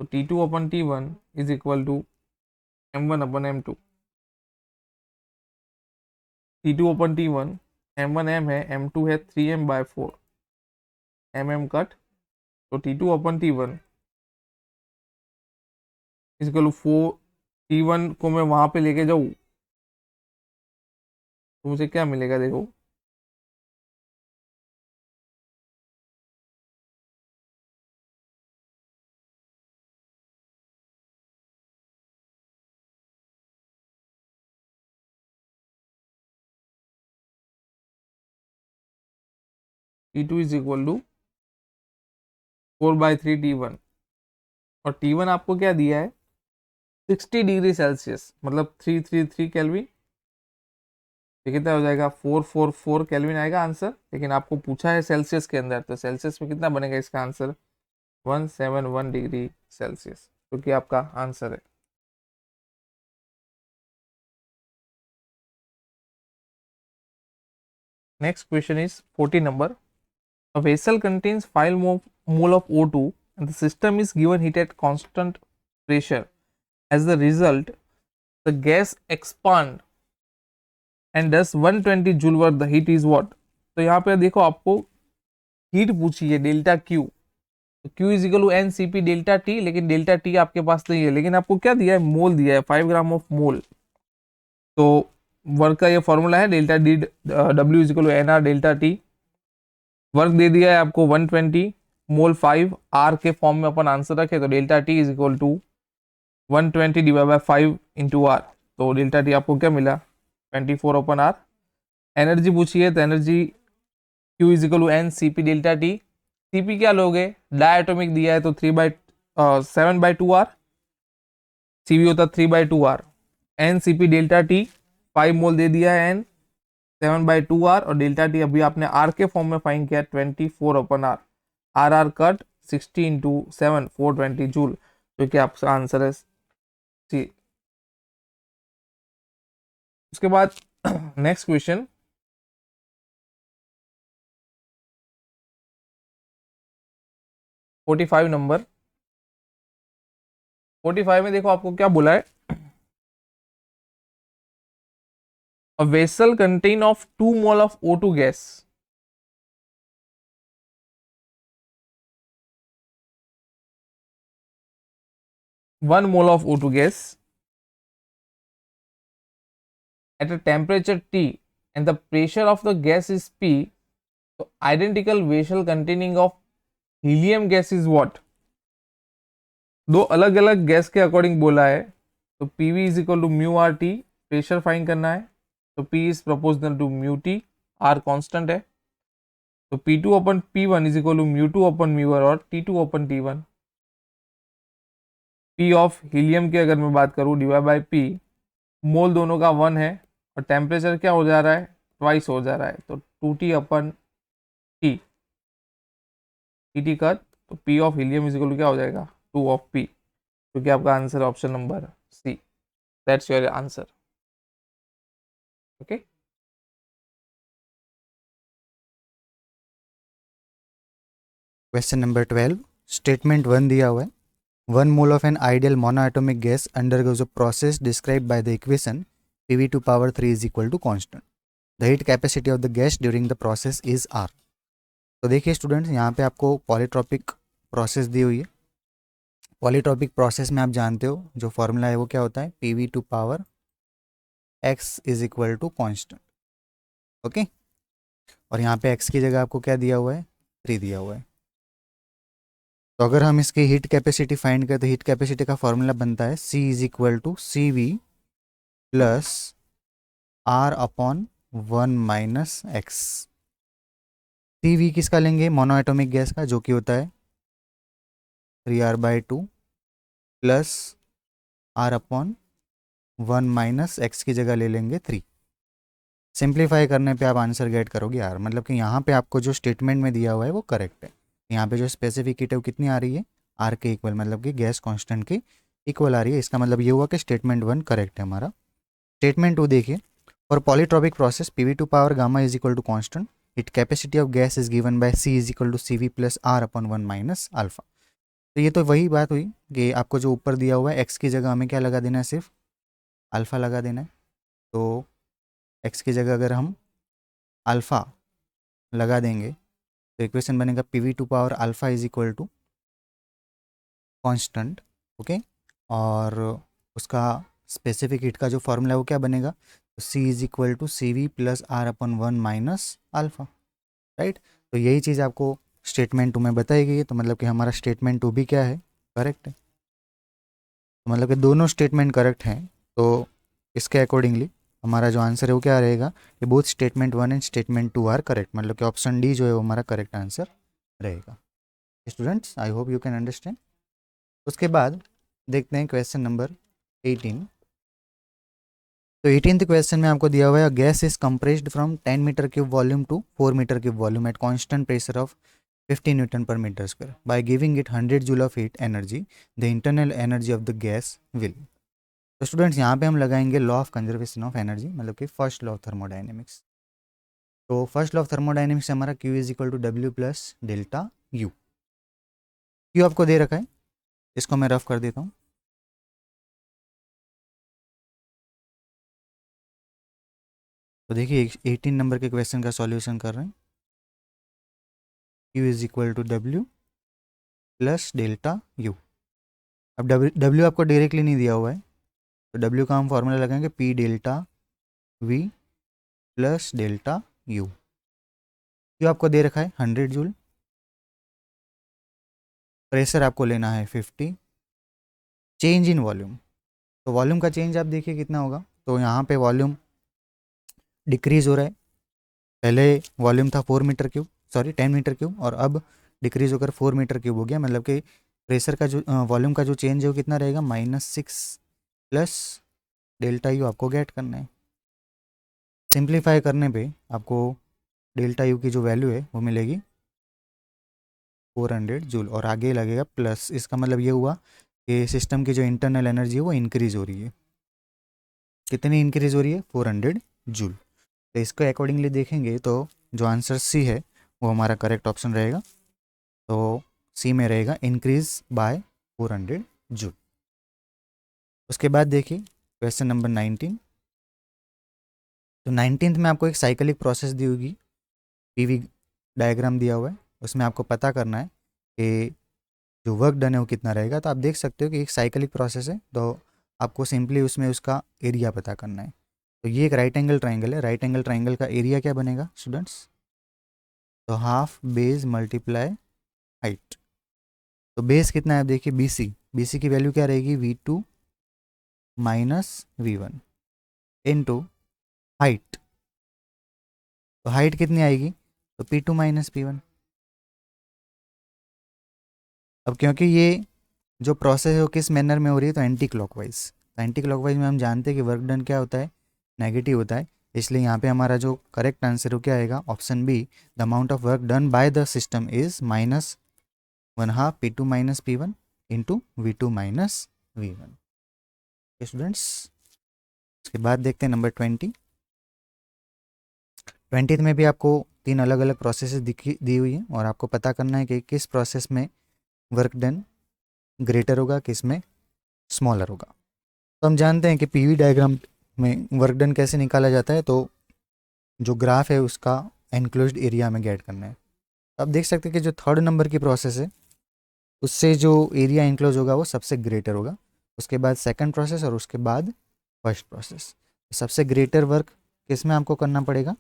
तो T2/T1 is equal to m1/m2, T2/T1 m1 m है m2 है 3m/4, mm कट तो T2 अपन T1 इक्वल 4, T1 को मैं वहां पे लेके जाऊँ तो मुझे क्या मिलेगा, देखो T2 is equal to 4/3 T1, और T1 आपको क्या दिया है 60 डिग्री सेल्सियस, मतलब 333 केल्विन। ये कितना हो जाएगा 444 केल्विन आएगा आंसर, लेकिन आपको पूछा है सेल्सियस के अंदर, तो सेल्सियस में कितना बनेगा इसका आंसर 171 डिग्री सेल्सियस, जो कि आपका आंसर है। Next question is 40 number. A vessel contains 5 mole of O2 and the system is given heat at constant pressure. As the result, the gas expand and does 120 joule worth. The heat is what? तो यहाँ पे देखो आपको heat पूछी है delta Q, तो Q is equal to N C P delta T, लेकिन delta T आपके पास नहीं है, लेकिन आपको क्या दिया है मोल दिया है 5 ग्राम ऑफ मोल। तो वर्क का ये फॉर्मूला है delta D W is equal to N R delta T. Work दे दिया है आपको 120 मोल 5 आर के फॉर्म में अपन आंसर रखे, तो delta T is equal to 120 divide by 5 into R, तो डेल्टा टी आपको क्या मिला 24/r। एनर्जी पूछी है तो energy Q is equal to N C P delta T. C P क्या लोगे, डायटोमिक दिया है तो 7/2r, सी वी होता 3/2r। N C P delta T 5 mole दे दिया है एन, 7/2r, और डेल्टा टी अभी आपने आर के फॉर्म में फाइंड किया 24/r। R R cut 60 into 7 420 joule, जो कि आपका आंसर है सी। उसके बाद नेक्स्ट क्वेश्चन 45 नंबर। 45 में देखो आपको क्या बोला है, a vessel contain of 2 mole of O2 gas, one mole of O2 gas at a temperature T and the pressure of the gas is P, so identical vessel containing of helium gas is what? दो अलग अलग gas के according बोला है, तो P V is equal to mu R T, pressure find करना है, तो P is proportional to mu T, R constant है, तो P two upon P one is equal to mu two upon mu R, और T two upon T one. P of helium की अगर मैं बात करूँ डिवाइड बाई पी, मोल दोनों का 1 है, और टेम्परेचर क्या हो जा रहा है ट्वाइस हो जा रहा है, तो 2t अपन टी, टी का, तो P of helium is equal to क्या हो जाएगा 2 ऑफ पी, क्योंकि आपका answer option number C, that's your answer. Okay, question number 12, statement 1 दिया हुआ है, 1 mole of an ideal monoatomic gas undergoes a process describe by the equation PV to power 3 is equal to constant, the heat capacity of the gas during the process is R. तो देखिए students, यहाँ पे आपको polytropic process दी हुई है। Polytropic process में आप जानते हो जो फॉर्मूला है वो क्या होता है, PV to power X is equal to constant. Okay, और यहाँ पे एक्स की जगह आपको क्या दिया हुआ है 3 दिया हुआ है। तो अगर हम इसकी हीट कैपेसिटी फाइंड करें तो हीट कैपेसिटी का फॉर्मूला बनता है C is equal to C V plus R upon 1 minus X. C V किसका लेंगे, मोनोएटॉमिक गैस का, जो कि होता है 3r/2 plus R upon 1 minus X की जगह ले लेंगे 3। सिंप्लीफाई करने पे आप आंसर गेट करोगे आर, मतलब कि यहाँ पे आपको जो स्टेटमेंट में दिया हुआ है वो करेक्ट है। यहाँ पे जो स्पेसिफिक हीट है वो कितनी आ रही है, आर के इक्वल, मतलब कि गैस कांस्टेंट के इक्वल आ रही है। इसका मतलब ये हुआ कि स्टेटमेंट 1 करेक्ट है हमारा। स्टेटमेंट 2 देखिए, for polytropic process P V to power gamma is equal to constant, heat capacity of gas is given by C is equal to C V plus R upon 1 minus alpha. तो ये तो वही बात हुई कि आपको जो ऊपर दिया हुआ है एक्स की जगह हमें क्या लगा देना है, सिर्फ अल्फ़ा लगा देना है। तो एक्स की जगह अगर हम अल्फ़ा लगा देंगे तो इक्वेशन बनेगा P V to power alpha is equal to constant, okay, और उसका स्पेसिफिक हीट का जो फॉर्मूला है वो क्या बनेगा, तो C is equal to C V plus R upon 1 minus alpha, right. तो यही चीज़ आपको स्टेटमेंट 2 में बताई गई है, तो मतलब कि हमारा स्टेटमेंट 2 भी क्या है, करेक्ट है। तो मतलब कि दोनों स्टेटमेंट करेक्ट हैं, तो इसके अकॉर्डिंगली हमारा जो आंसर है वो क्या रहेगा, कि both statement 1 and statement 2 are correct, मतलब कि ऑप्शन डी जो है वो हमारा करेक्ट आंसर रहेगा। Students, I hope you can understand. उसके बाद देखते हैं क्वेश्चन नंबर 18। तो 18th क्वेश्चन में आपको दिया हुआ है gas is compressed from 10 metre cube volume to 4 metre cube volume at constant pressure of 50 newton पर metre square by giving it 100 joule of heat energy, the internal energy of the gas will. तो students यहाँ पे हम लगाएंगे law of conservation of energy, मतलब कि first law of thermodynamics. तो first law of thermodynamics से हमारा Q is equal to W plus delta you. Q आपको दे रखा है, इसको मैं रफ कर देता हूँ। तो देखिए 18 नंबर के क्वेश्चन का सॉल्यूशन कर रहे हैं। Q is equal to W plus delta U. अब डब्ल्यू आपको डायरेक्टली नहीं दिया हुआ है, तो डब्ल्यू का हम फॉर्मूला लगाएंगे P delta V plus delta you. Q आपको दे रखा है 100 जूल, प्रेशर आपको लेना है 50, चेंज इन वॉल्यूम, तो वॉल्यूम का चेंज आप देखिए कितना होगा, तो यहाँ पे वॉल्यूम डिक्रीज हो रहा है। पहले वॉल्यूम था 4 metre cube, sorry 10 metre cube, और अब डिक्रीज होकर 4 मीटर क्यूब हो गया, मतलब कि प्रेशर का जो वॉल्यूम का जो चेंज है वो कितना रहेगा, -6 प्लस डेल्टा यू आपको गेट करना है। सिंप्लीफाई करने पे आपको डेल्टा यू की जो वैल्यू है वो मिलेगी 400 जूल, और आगे लगेगा प्लस, इसका मतलब ये हुआ कि सिस्टम की जो इंटरनल एनर्जी है वो इंक्रीज हो रही है। कितनी इंक्रीज हो रही है, 400 जूल। तो इसको अकॉर्डिंगली देखेंगे तो जो आंसर सी है वो हमारा करेक्ट ऑप्शन रहेगा। तो सी में रहेगा इंक्रीज बाय 400 जूल। उसके बाद देखिए क्वेश्चन नंबर 19। तो 19th में आपको एक साइक्लिक प्रोसेस दी होगी, पीवी डायग्राम दिया हुआ है, उसमें आपको पता करना है कि जो वर्क डन है वो कितना रहेगा। तो आप देख सकते हो कि एक साइक्लिक प्रोसेस है, तो आपको सिंपली उसमें उसका एरिया पता करना है। तो ये एक राइट एंगल ट्राइंगल है, राइट एंगल ट्राइंगल का एरिया क्या बनेगा स्टूडेंट्स, तो हाफ बेस मल्टीप्लाई हाइट। तो बेस कितना है, देखिए BC, BC की वैल्यू क्या रहेगी, V2 minus V1 into height. तो हाइट कितनी आएगी, तो P2 माइनस P1। अब क्योंकि ये जो प्रोसेस है वो किस मैनर में हो रही है, तो एंटी क्लॉकवाइज। तो एंटी क्लॉकवाइज में हम जानते हैं कि वर्क डन क्या होता है, नेगेटिव होता है, इसलिए यहाँ पे हमारा जो करेक्ट आंसर हो क्या आएगा, option B, the amount of work done by the system is -1/2 P2 minus P1 into V2 minus V1। Students, उसके बाद देखते हैं नंबर 20। 20th में भी आपको 3 अलग अलग प्रोसेसेस दी हुई हैं, और आपको पता करना है कि किस प्रोसेस में वर्क डन ग्रेटर होगा, किस में स्मॉलर होगा। तो हम जानते हैं कि पीवी डायग्राम में वर्क डन कैसे निकाला जाता है, तो जो ग्राफ है उसका एनक्लोज्ड एरिया में गेट करना है। तो आप देख सकते हैं कि जो 3rd नंबर की प्रोसेस है उससे जो एरिया एनक्लोज होगा वो सबसे ग्रेटर होगा, उसके बाद सेकंड प्रोसेस, और उसके बाद फर्स्ट प्रोसेस। सबसे ग्रेटर वर्क किस में आपको करना पड़ेगा,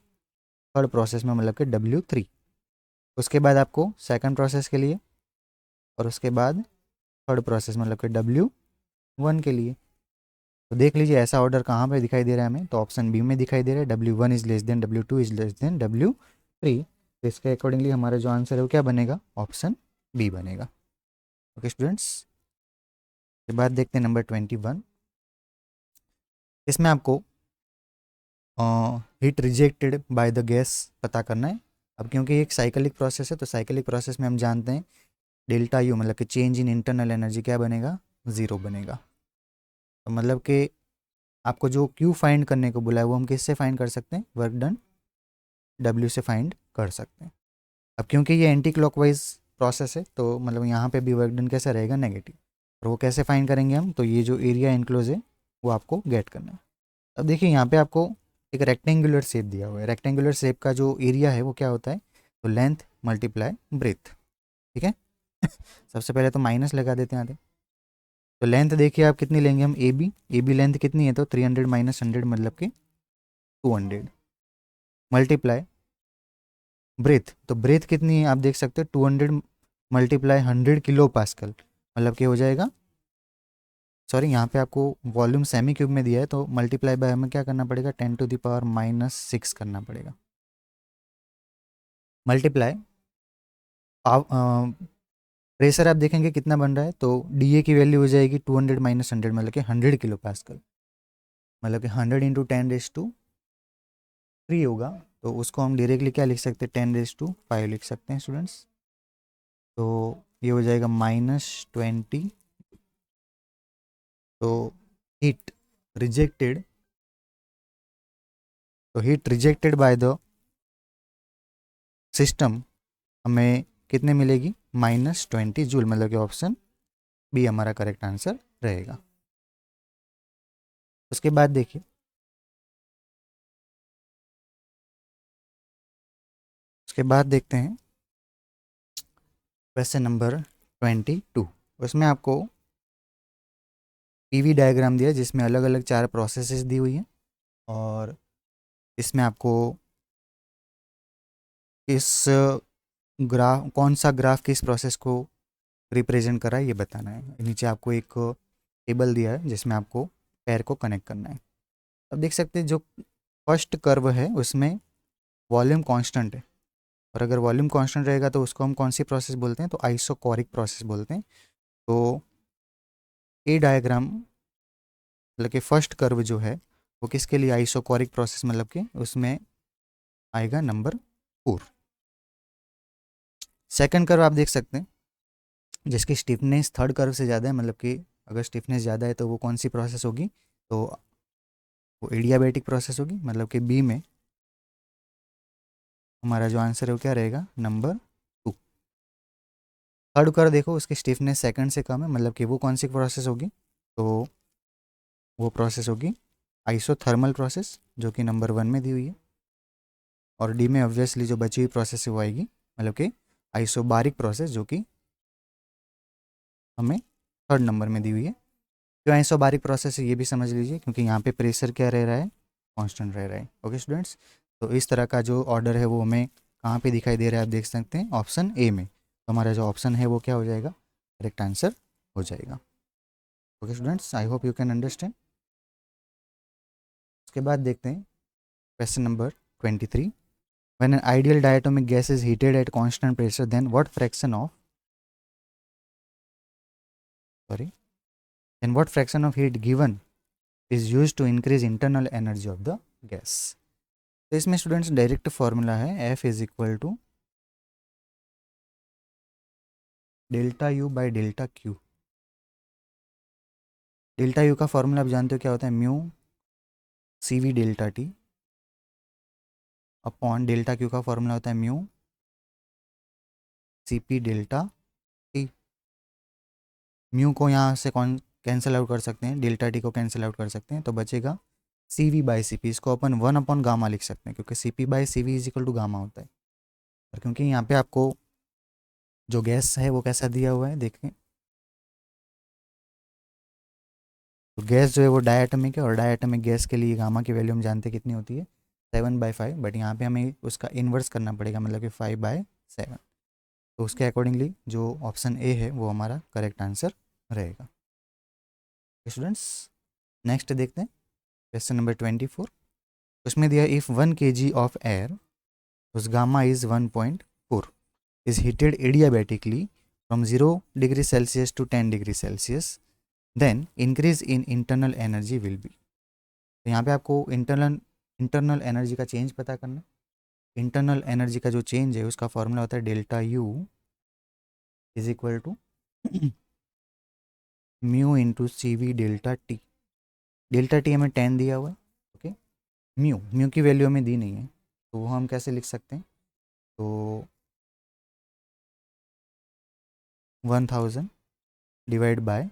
3rd प्रोसेस में, मतलब कि W3। उसके बाद आपको सेकंड प्रोसेस के लिए, और उसके बाद 3rd प्रोसेस मतलब कि W1 के लिए। तो देख लीजिए ऐसा ऑर्डर कहाँ पे दिखाई दे रहा है हमें, तो ऑप्शन बी में दिखाई दे रहा है, W1 is less than W2 is less than W3। तो इसके अकॉर्डिंगली हमारा जो आंसर है वो क्या बनेगा, ऑप्शन बी बनेगा। ओके स्टूडेंट्स, के बाद देखते हैं नंबर 21। इसमें आपको heat rejected by the gas पता करना है। अब क्योंकि एक साइक्लिक प्रोसेस है, तो साइक्लिक प्रोसेस में हम जानते हैं डेल्टा यू मतलब कि चेंज इन इंटरनल एनर्जी क्या बनेगा, 0 बनेगा। तो मतलब कि आपको जो क्यू फाइंड करने को बोला है वो हम किससे फाइंड कर सकते हैं, वर्क डन W से फाइंड कर सकते हैं। अब क्योंकि ये एंटी क्लॉकवाइज प्रोसेस है, तो मतलब यहाँ पे भी वर्क डन कैसा रहेगा, नेगेटिव। और वो कैसे फाइंड करेंगे हम, तो ये जो एरिया एनक्लोज है वो आपको गेट करना है। अब देखिए यहाँ पे आपको एक रेक्टेंगुलर शेप दिया हुआ है, रेक्टेंगुलर शेप का जो एरिया है वो क्या होता है, तो लेंथ मल्टीप्लाई ब्रेथ, ठीक है। सबसे पहले तो माइनस लगा देते हैं आते, तो लेंथ देखिए आप कितनी लेंगे हम, ए बी लेंथ कितनी है, तो 300 माइनस 100 मतलब कि 200 मल्टीप्लाई ब्रेथ, तो ब्रेथ कितनी है आप देख सकते हो, 200 मल्टीप्लाई 100 किलो पास्कल, मतलब कि हो जाएगा, सॉरी यहाँ पे आपको वॉल्यूम सेमी क्यूब में दिया है, तो मल्टीप्लाई बाय हमें क्या करना पड़ेगा, 10⁻⁻6 करना पड़ेगा। मल्टीप्लाई आप प्रेशर आप देखेंगे कितना बन रहा है, तो डी ए की वैल्यू हो जाएगी 200 माइनस 100 मतलब कि 100 किलो पास्कल, मतलब कि 100 इंटू 10⁻³ होगा, तो उसको हम डायरेक्टली क्या लिख सकते हैं, 10⁵ लिख सकते हैं स्टूडेंट्स। तो ये हो जाएगा -20, तो हीट रिजेक्टेड, तो heat rejected by the system हमें कितने मिलेगी, -20 जूल, मतलब कि ऑप्शन बी हमारा करेक्ट आंसर रहेगा। उसके बाद देखिए उसके बाद देखते हैं क्वेश्चन नंबर 22। उसमें आपको पीवी डायग्राम दिया है जिसमें अलग अलग 4 प्रोसेसेस दी हुई हैं, और इसमें आपको इस ग्राफ कौन सा ग्राफ किस प्रोसेस को रिप्रेजेंट कर रहा है ये बताना है। नीचे आपको एक टेबल दिया है जिसमें आपको पैर को कनेक्ट करना है। अब देख सकते हैं जो फर्स्ट कर्व है उसमें वॉल्यूम कांस्टेंट है, और अगर वॉल्यूम कांस्टेंट रहेगा तो उसको हम कौन सी प्रोसेस बोलते हैं, तो आइसोकोरिक प्रोसेस बोलते हैं। तो ए डायग्राम मतलब कि फर्स्ट कर्व जो है वो किसके लिए आइसोकोरिक प्रोसेस, मतलब कि उसमें आएगा नंबर 4। सेकंड कर्व आप देख सकते हैं जिसकी स्टिफनेस थर्ड कर्व से ज़्यादा है, मतलब कि अगर स्टिफनेस ज़्यादा है तो वो कौन सी प्रोसेस होगी, तो वो एडियाबैटिक प्रोसेस होगी, मतलब कि बी में हमारा जो आंसर है वो क्या रहेगा, नंबर 2। थर्ड कर्व देखो उसकी स्टिफनेस सेकंड से कम है, मतलब कि वो कौन सी प्रोसेस होगी, तो वो प्रोसेस होगी आइसोथर्मल प्रोसेस जो कि नंबर 1 में दी हुई है। और डी में ऑब्वियसली जो बची हुई प्रोसेस है वो आएगी, मतलब कि आइसोबारिक प्रोसेस जो कि हमें थर्ड नंबर में दी हुई है। क्यों आइसोबारिक प्रोसेस है ये भी समझ लीजिए, क्योंकि यहाँ पे प्रेशर क्या रह रहा है, कांस्टेंट रह रहा है। ओके स्टूडेंट्स, तो इस तरह का जो ऑर्डर है वो हमें कहाँ पे दिखाई दे रहा है, आप देख सकते हैं ऑप्शन ए में। तो हमारा जो ऑप्शन है वो क्या हो जाएगा, करेक्ट आंसर हो जाएगा। Okay students, I hope you can understand. उसके बाद देखते हैं question number 23। When an ideal diatomic gas is heated at constant pressure, then what fraction of sorry then what fraction of heat given is used to increase internal energy of the gas? तो इसमें students direct formula है F is equal to delta U by delta Q. Delta U का formula आप जानते हो क्या होता है, mu C V delta T upon delta Q का फॉर्मूला होता है mu C P delta T. Mu को यहाँ से कौन कैंसिल आउट कर सकते हैं, डेल्टा टी को कैंसिल आउट कर सकते हैं, तो बचेगा C V by C P. इसको अपन 1 अपॉन गामा लिख सकते हैं क्योंकि C P by C V is equal to gamma होता है। और क्योंकि यहाँ पे आपको जो गैस है वो कैसा दिया हुआ है देखें, तो गैस जो है वो डायटमिक है, और डायटमिक गैस के लिए गामा की वैल्यू हम जानते हैं कितनी होती है, 7/5। बट यहाँ पे हमें उसका इन्वर्स करना पड़ेगा, मतलब कि 5/7। तो उसके अकॉर्डिंगली जो ऑप्शन ए है वो हमारा करेक्ट आंसर रहेगा। स्टूडेंट्स नेक्स्ट देखते हैं क्वेश्चन नंबर 24। उसमें दिया इफ़ 1 kg ऑफ एयर उस gamma is 1.4 is heated adiabatically from 0 degree Celsius to 10 degree Celsius, then increase in internal energy will be। तो यहाँ पे आपको इंटरनल एनर्जी का चेंज पता करना है। इंटरनल एनर्जी का जो चेंज है उसका फॉर्मूला होता है delta U is equal to mu into C V delta T. Delta T हमें 10 दिया हुआ है, ओके। म्यू की वैल्यू हमें दी नहीं है, तो वो हम कैसे लिख सकते हैं, तो 1000 divide by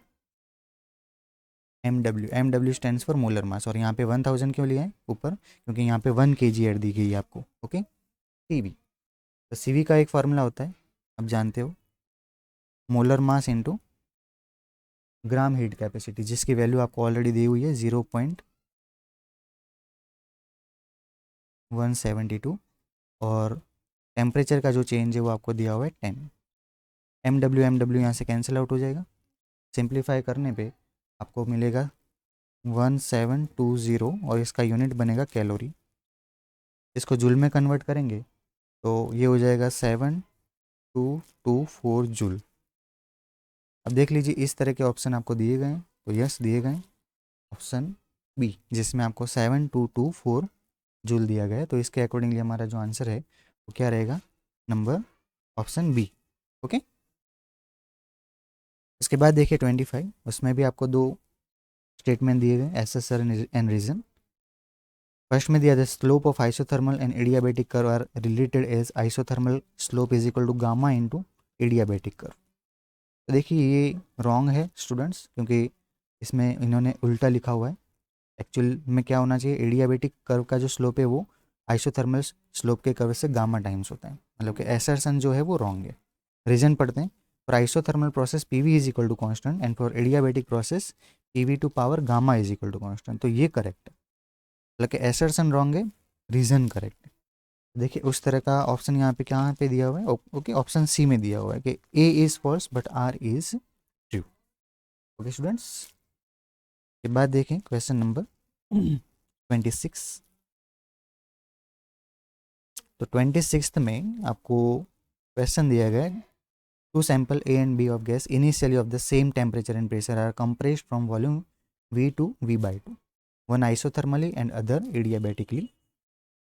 M W stand for molar mass. और यहाँ पे 1000 क्यों लिया है ऊपर, क्योंकि यहाँ पे 1 kg एड दी गई है आपको, ओके। सी वी, तो सी वी का एक फार्मूला होता है आप जानते हो, molar mass into gram heat capacity, जिसकी वैल्यू आपको ऑलरेडी दी हुई है 0.172, और टेम्परेचर का जो चेंज है वो आपको दिया हुआ है 10। एम डब्ल्यू यहाँ से कैंसिल आउट हो जाएगा। सिंप्लीफाई करने पे आपको मिलेगा 1720, और इसका यूनिट बनेगा कैलोरी। इसको जूल में कन्वर्ट करेंगे तो ये हो जाएगा 7224 जूल। अब देख लीजिए इस तरह के ऑप्शन आपको दिए गए हैं, तो यस दिए गए ऑप्शन बी, जिसमें आपको 7224 जूल दिया गया है। तो इसके अकॉर्डिंगली हमारा जो आंसर है वो क्या रहेगा, नंबर ऑप्शन बी। ओके, इसके बाद देखिए 25, उसमें भी आपको दो स्टेटमेंट दिए गए, एसेसर एंड रीजन। फर्स्ट में दिया था slope of isothermal and adiabatic curve are related as isothermal slope is equal to gamma into adiabatic curve. तो देखिए ये रॉन्ग है स्टूडेंट्स, क्योंकि इसमें इन्होंने उल्टा लिखा हुआ है। एक्चुअल में क्या होना चाहिए, एडियाबेटिक कर्व का जो स्लोप है वो आइसोथर्मल स्लोप के कर्व से गामा टाइम्स होता है, मतलब कि एसर्सन जो है वो रॉन्ग है। रीजन पढ़ते हैं, for isothermal process PV is equal to constant and for adiabatic process PV to power gamma is equal to constant. तो ये करेक्ट है, मतलब कि एसर्सन रॉन्ग है, रीजन करेक्ट है। देखिए उस तरह का ऑप्शन यहाँ पे कहाँ पे दिया हुआ है, ओके ऑप्शन सी में दिया हुआ है कि A is false but R is true. Okay students, के बाद देखें क्वेश्चन नंबर 26। तो 26 में आपको क्वेश्चन दिया गया है, two sample A and B of gas initially of the same temperature and pressure are compressed from volume V/2, one isothermally and other adiabatically.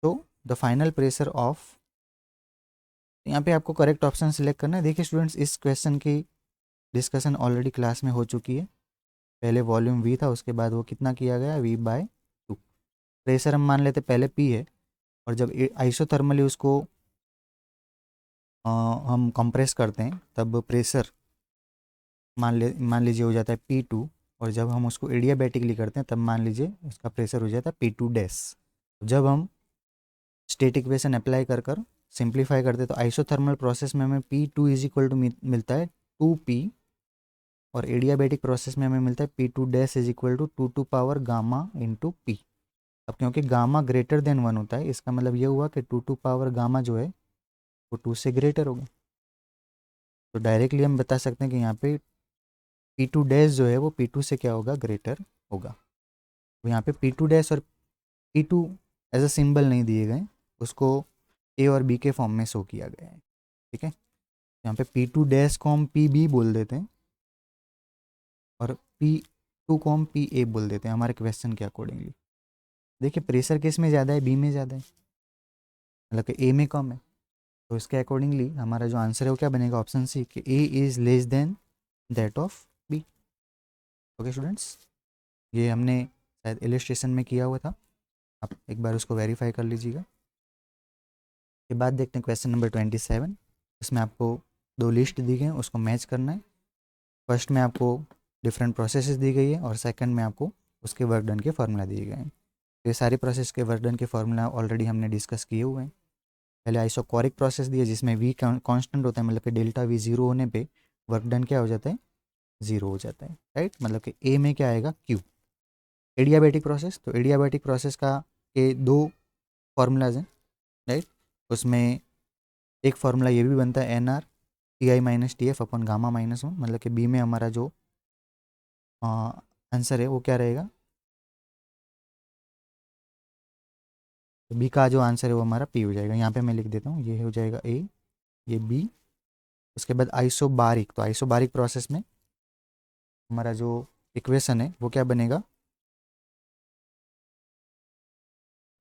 तो द फाइनल प्रेशर ऑफ, यहाँ पे आपको करेक्ट ऑप्शन सिलेक्ट करना है। देखिए students इस question की discussion already class में हो चुकी है। पहले वॉल्यूम V था, उसके बाद वो कितना किया गया V/2। प्रेशर हम मान लेते पहले P है, और जब आइसोथर्मली उसको हम कंप्रेस करते हैं तब प्रेशर मान लीजिए हो जाता है P2, और जब हम उसको एडियाबैटिकली करते हैं तब मान लीजिए उसका प्रेशर हो जाता है P2 डैश। जब हम स्टेट इक्वेशन अप्लाई कर कर सिंप्लीफाई करते हैं तो आइसोथर्मल प्रोसेस में हमें P2 इज इक्वल टू मिलता है 2P, और एडियाबैटिक प्रोसेस में हमें मिलता है P2 dash is equal to 2 power gamma into P। अब क्योंकि गामा ग्रेटर देन 1 होता है, इसका मतलब ये हुआ कि 2 पावर गामा जो है वो 2 से ग्रेटर होगा। तो डायरेक्टली हम बता सकते हैं कि यहाँ पे P2 डैश जो है वो P2 से क्या होगा, ग्रेटर होगा। तो यहाँ पे P2 डैश और P2 एज अ सिंबल नहीं दिए गए, उसको A और B के फॉर्म में शो किया गया है। ठीक है, यहाँ पे P2 डैश को हम PB बोल देते हैं और P2 को हम PA बोल देते हैं हमारे क्वेश्चन के अकॉर्डिंगली। देखिए प्रेशर किस में ज़्यादा है, B में ज़्यादा है, मतलब कि A में कम है। तो इसके अकॉर्डिंगली हमारा जो आंसर है वो क्या बनेगा, ऑप्शन सी, कि A is less than that of B। Okay students, ये हमने शायद इलस्ट्रेशन में किया हुआ था, आप एक बार उसको वेरीफाई कर लीजिएगा। के बाद देखते हैं क्वेश्चन नंबर 27। उसमें आपको दो लिस्ट दी गई हैं, उसको मैच करना है। फर्स्ट में आपको डिफरेंट प्रोसेसेस दी गई है और सेकंड में आपको उसके वर्क डन के फार्मूला दिए गए हैं। तो ये सारी प्रोसेस के वर्क डन के फार्मूला ऑलरेडी हमने डिस्कस किए हुए हैं। पहले आइसोकोरिक प्रोसेस दी है जिसमें V कांस्टेंट होता है, मतलब कि डेल्टा V जीरो होने पे वर्क डन क्या हो जाता है, जीरो हो जाता है, राइट। मतलब कि A में क्या आएगा, Q। एडियाबैटिक प्रोसेस, तो एडियाबैटिक प्रोसेस का के दो फार्मूलाज हैं, राइट। उसमें एक फार्मूला ये भी बनता है NR TI माइनस TF अपन गामा -1, मतलब कि B में हमारा जो आंसर है वो क्या रहेगा, तो B का जो आंसर है वो हमारा P हो जाएगा। यहाँ पे मैं लिख देता हूँ, ये हो जाएगा A, ये B। उसके बाद आइसोबारिक, तो आइसोबारिक प्रोसेस में हमारा जो इक्वेशन है वो क्या बनेगा,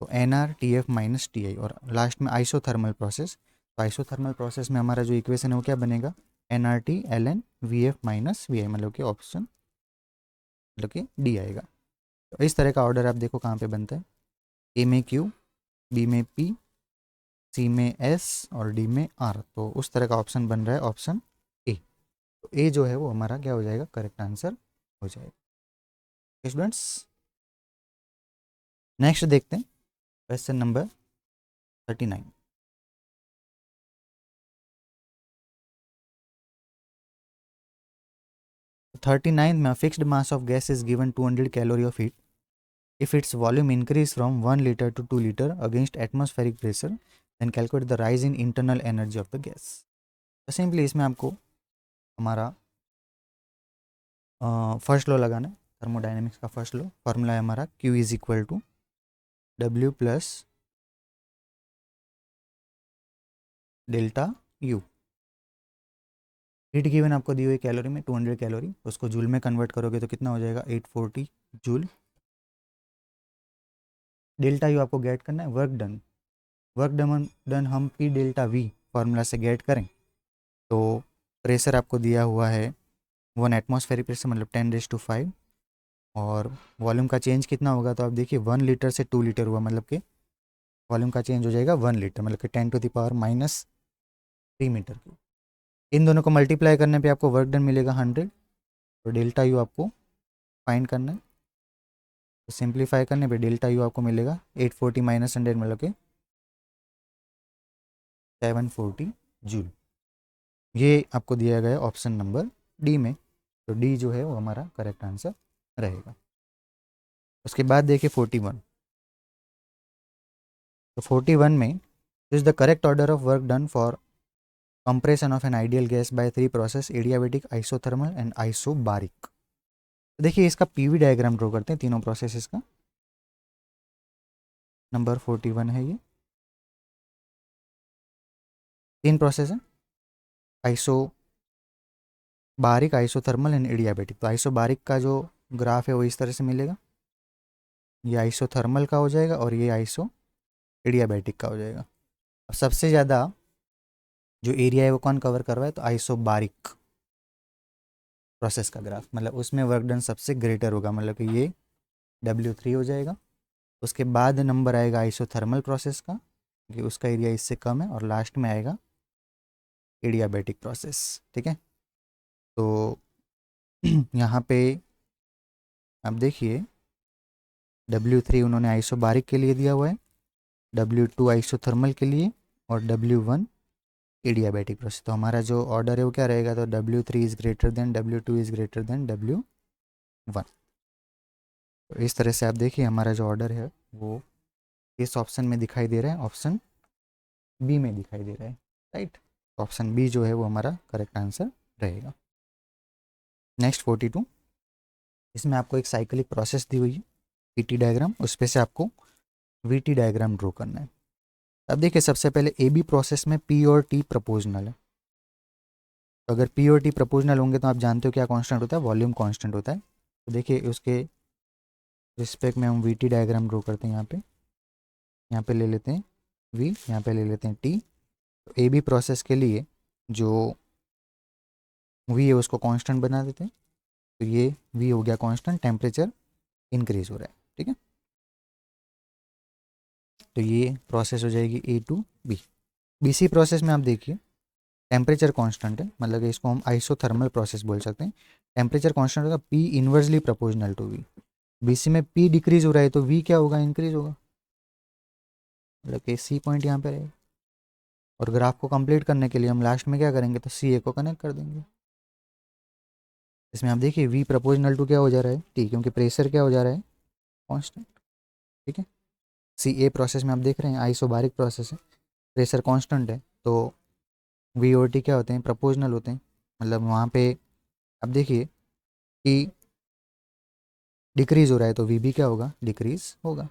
तो NR TF माइनस TI। और लास्ट में आइसोथर्मल प्रोसेस, तो आइसोथर्मल प्रोसेस में हमारा जो इक्वेशन है वो क्या बनेगा, NRT ln VF minus VI, मतलब कि ऑप्शन, मतलब कि D आएगा। तो इस तरह का ऑर्डर आप देखो कहाँ पे बनता है, A में Q, B में P, C में S और D में R। तो उस तरह का ऑप्शन बन रहा है ऑप्शन ए। तो ए जो है वो हमारा क्या हो जाएगा, करेक्ट आंसर हो जाएगा। स्टूडेंट्स नेक्स्ट देखते हैं क्वेश्चन नंबर 39। 39th में fixed mass of gas is given 200 calorie of heat if its volume increase from 1 litre to 2 litre against atmospheric pressure then calculate the rise in internal energy of the gas. तो simply इसमें आपको हमारा first law लगाना है, thermodynamics का first law. Formula है हमारा Q is equal to W plus delta U। Heat given आपको दी हुई कैलोरी में 200 कैलोरी, उसको जूल में कन्वर्ट करोगे तो कितना हो जाएगा 840 जूल। डेल्टा यू आपको गेट करना है वर्क डन। वर्क डन हम P डेल्टा V फार्मूला से गेट करें तो प्रेशर आपको दिया हुआ है 1 एटमॉस्फेरिक प्रेशर मतलब 10⁵ और वॉल्यूम का चेंज कितना होगा तो आप देखिए 1 लीटर से 2 लीटर हुआ मतलब कि वॉल्यूम का चेंज हो जाएगा 1 लीटर मतलब कि 10⁻³ मीटर क्यूब। इन दोनों को मल्टीप्लाई करने पे आपको वर्क डन मिलेगा 100 तो डेल्टा यू आपको फाइंड करना है। तो सिंप्लीफाई करने पे डेल्टा यू आपको मिलेगा 840 - 100 मतलब कि 740 जूल। ये आपको दिया गया ऑप्शन नंबर डी में, तो डी जो है वो हमारा करेक्ट आंसर रहेगा। उसके बाद देखिए 41। तो 41 में is the correct order of work done for compression of an ideal gas by 3 process adiabatic, isothermal and isobaric. देखिए इसका पीवी डायग्राम ड्रॉ करते हैं तीनों प्रोसेसेस का। नंबर 41 है ये, 3 प्रोसेस है आइसोबारिक, आइसोथर्मल एंड एडियाबेटिक। तो आइसोबारिक का जो ग्राफ है वो इस तरह से मिलेगा, ये आइसोथर्मल का हो जाएगा और ये आइसो एडियाबेटिक का हो जाएगा। अब सबसे ज़्यादा जो एरिया है वो कौन कवर कर रहा है तो आइसोबारिक प्रोसेस का ग्राफ, मतलब उसमें वर्क डन सबसे ग्रेटर होगा, मतलब कि ये W3 हो जाएगा। उसके बाद नंबर आएगा आइसोथर्मल प्रोसेस का कि उसका एरिया इससे कम है, और लास्ट में आएगा एडियाबेटिक प्रोसेस। ठीक है, तो यहाँ पे आप देखिए W3 उन्होंने आइसोबारिक के लिए दिया हुआ है, W2 आइसोथर्मल के लिए और W1 एडियाबेटिक प्रोसेस। तो हमारा जो ऑर्डर है वो क्या रहेगा तो W3 is greater than W2 is greater than W1। तो इस तरह से आप देखिए हमारा जो ऑर्डर है वो इस ऑप्शन में दिखाई दे रहा है, ऑप्शन बी में दिखाई दे रहा है, राइट। ऑप्शन बी जो है वो हमारा करेक्ट आंसर रहेगा। नेक्स्ट 42, इसमें आपको एक साइक्लिक प्रोसेस दी हुई है पीटी डायग्राम, उस पर से आपको वीटी डायग्राम ड्रॉ करना है। अब देखिए सबसे पहले ए बी प्रोसेस में पी और टी प्रपोजनल है, तो अगर पी और टी प्रपोजनल होंगे तो आप जानते हो क्या कांस्टेंट होता है, वॉल्यूम कांस्टेंट होता है। तो देखिए उसके रिस्पेक्ट में हम वीटी डायग्राम ड्रॉ करते हैं। यहाँ पे ले लेते हैं वी, यहाँ पे ले लेते हैं टी। तो ए बी प्रोसेस के लिए जो वी है उसको कांस्टेंट बना देते हैं, तो ये वी हो गया कांस्टेंट, टेम्परेचर इंक्रीज हो रहा है। ठीक है, तो ये प्रोसेस हो जाएगी A to B. B C process में आप देखिए टेम्परेचर कांस्टेंट है, मतलब कि इसको हम आइसोथर्मल प्रोसेस बोल सकते हैं। टेम्परेचर कांस्टेंट होगा P inversely proportional to V. B C में पी डिक्रीज हो रहा है तो वी क्या होगा, इंक्रीज होगा, मतलब कि सी पॉइंट यहाँ पे रहेगा। और ग्राफ को कंप्लीट करने के लिए हम लास्ट में क्या करेंगे तो सी ए को कनेक्ट कर देंगे। इसमें आप देखिए वी प्रपोर्शनल टू क्या हो जा रहा है टी, क्योंकि प्रेशर क्या हो जा रहा है कांस्टेंट। ठीक है, सी ए प्रोसेस में आप देख रहे हैं आइसोबारिक प्रोसेस है, प्रेशर कांस्टेंट है, तो वी और टी क्या होते हैं प्रपोर्शनल होते हैं। मतलब वहाँ पे आप देखिए टी डिक्रीज हो रहा है तो वी भी क्या होगा, डिक्रीज होगा।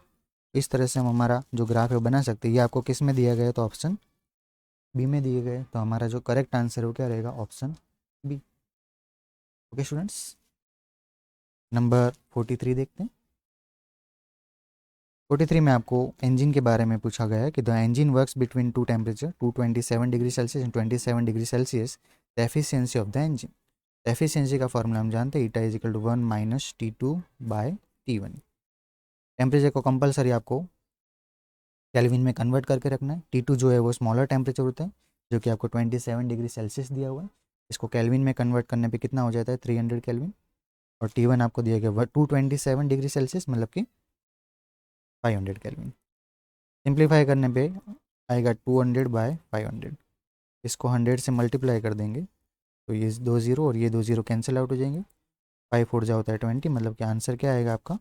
इस तरह से हम हमारा जो ग्राफ है वो बना सकते हैं। ये आपको किस में दिया गया है तो ऑप्शन बी में दिए गए, तो हमारा जो करेक्ट आंसर है वो क्या रहेगा, option B. Okay students, number 43 देखते हैं। 43 में आपको इंजन के बारे में पूछा गया है कि the engine works between two temperature 227 degree Celsius and 27 degree Celsius, the efficiency of the engine. Efficiency का फॉर्मूला हम जानते हैं, eta is equal to 1 - T2/T1। Temperature को कंपलसरी आपको केल्विन में कन्वर्ट करके रखना है। T2 जो है वो स्मॉलर टेम्परेचर होता है जो कि आपको 27 डिग्री सेल्सियस दिया हुआ है, इसको केल्विन में कन्वर्ट करने पे कितना हो जाता है 300 केल्विन। और T1 आपको दिया गया 227 डिग्री सेल्सियस मतलब कि 500 केल्विन। सिंप्लीफाई करने पे आएगा 200/500, इसको 100 से मल्टीप्लाई कर देंगे तो ये 2 0 और ये 2 0 कैंसिल आउट हो जाएंगे, 5 4 जा होता है 20, मतलब कि आंसर क्या आएगा आपका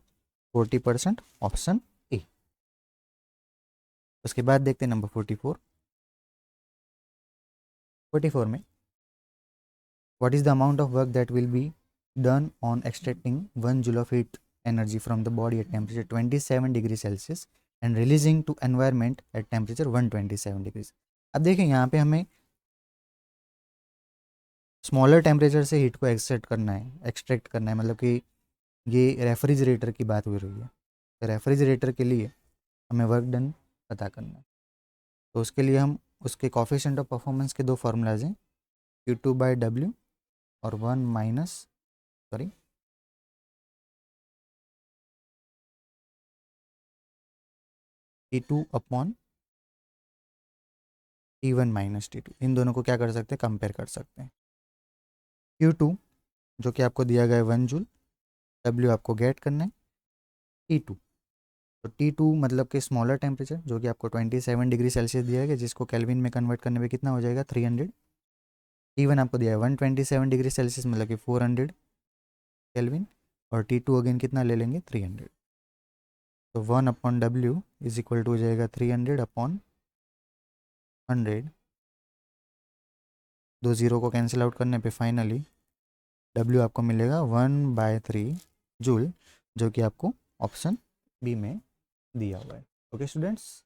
40%, ऑप्शन ए। उसके बाद देखते हैं नंबर 44। 44 में what is the amount of work that will be done on extracting 1 joule of heat energy from the body at temperature 27 degree Celsius and releasing to environment at temperature 127 degrees. अब देखें यहाँ पे हमें smaller temperature से heat को extract करना है, मतलब कि ये रेफ्रिजरेटर की बात हो रही है। तो रेफ्रिजरेटर के लिए हमें वर्क डन पता करना है, तो उसके लिए हम उसके कोफिशिएंट ऑफ परफॉर्मेंस के दो फार्मूलाज हैं, Q2/W और T2/T1 - T2। इन दोनों को क्या कर सकते हैं, कंपेयर कर सकते हैं। Q2 जो कि आपको दिया गया है 1 जूल, W आपको गेट करना है, T2 तो T2 मतलब कि स्मॉलर टेम्परेचर जो कि आपको 27 डिग्री सेल्सियस दिया गया, जिसको केल्विन में कन्वर्ट करने पे कितना हो जाएगा 300। T1 आपको दिया है 127 डिग्री सेल्सियस मतलब कि 400 केल्विन, और T2 अगेन कितना ले लेंगे 300। तो 1/W इज इक्वल टू हो जाएगा 300/100। दो जीरो को कैंसिल आउट करने पे फाइनली W आपको मिलेगा 1/3 जूल, जो कि आपको ऑप्शन बी में दिया हुआ है। Okay students.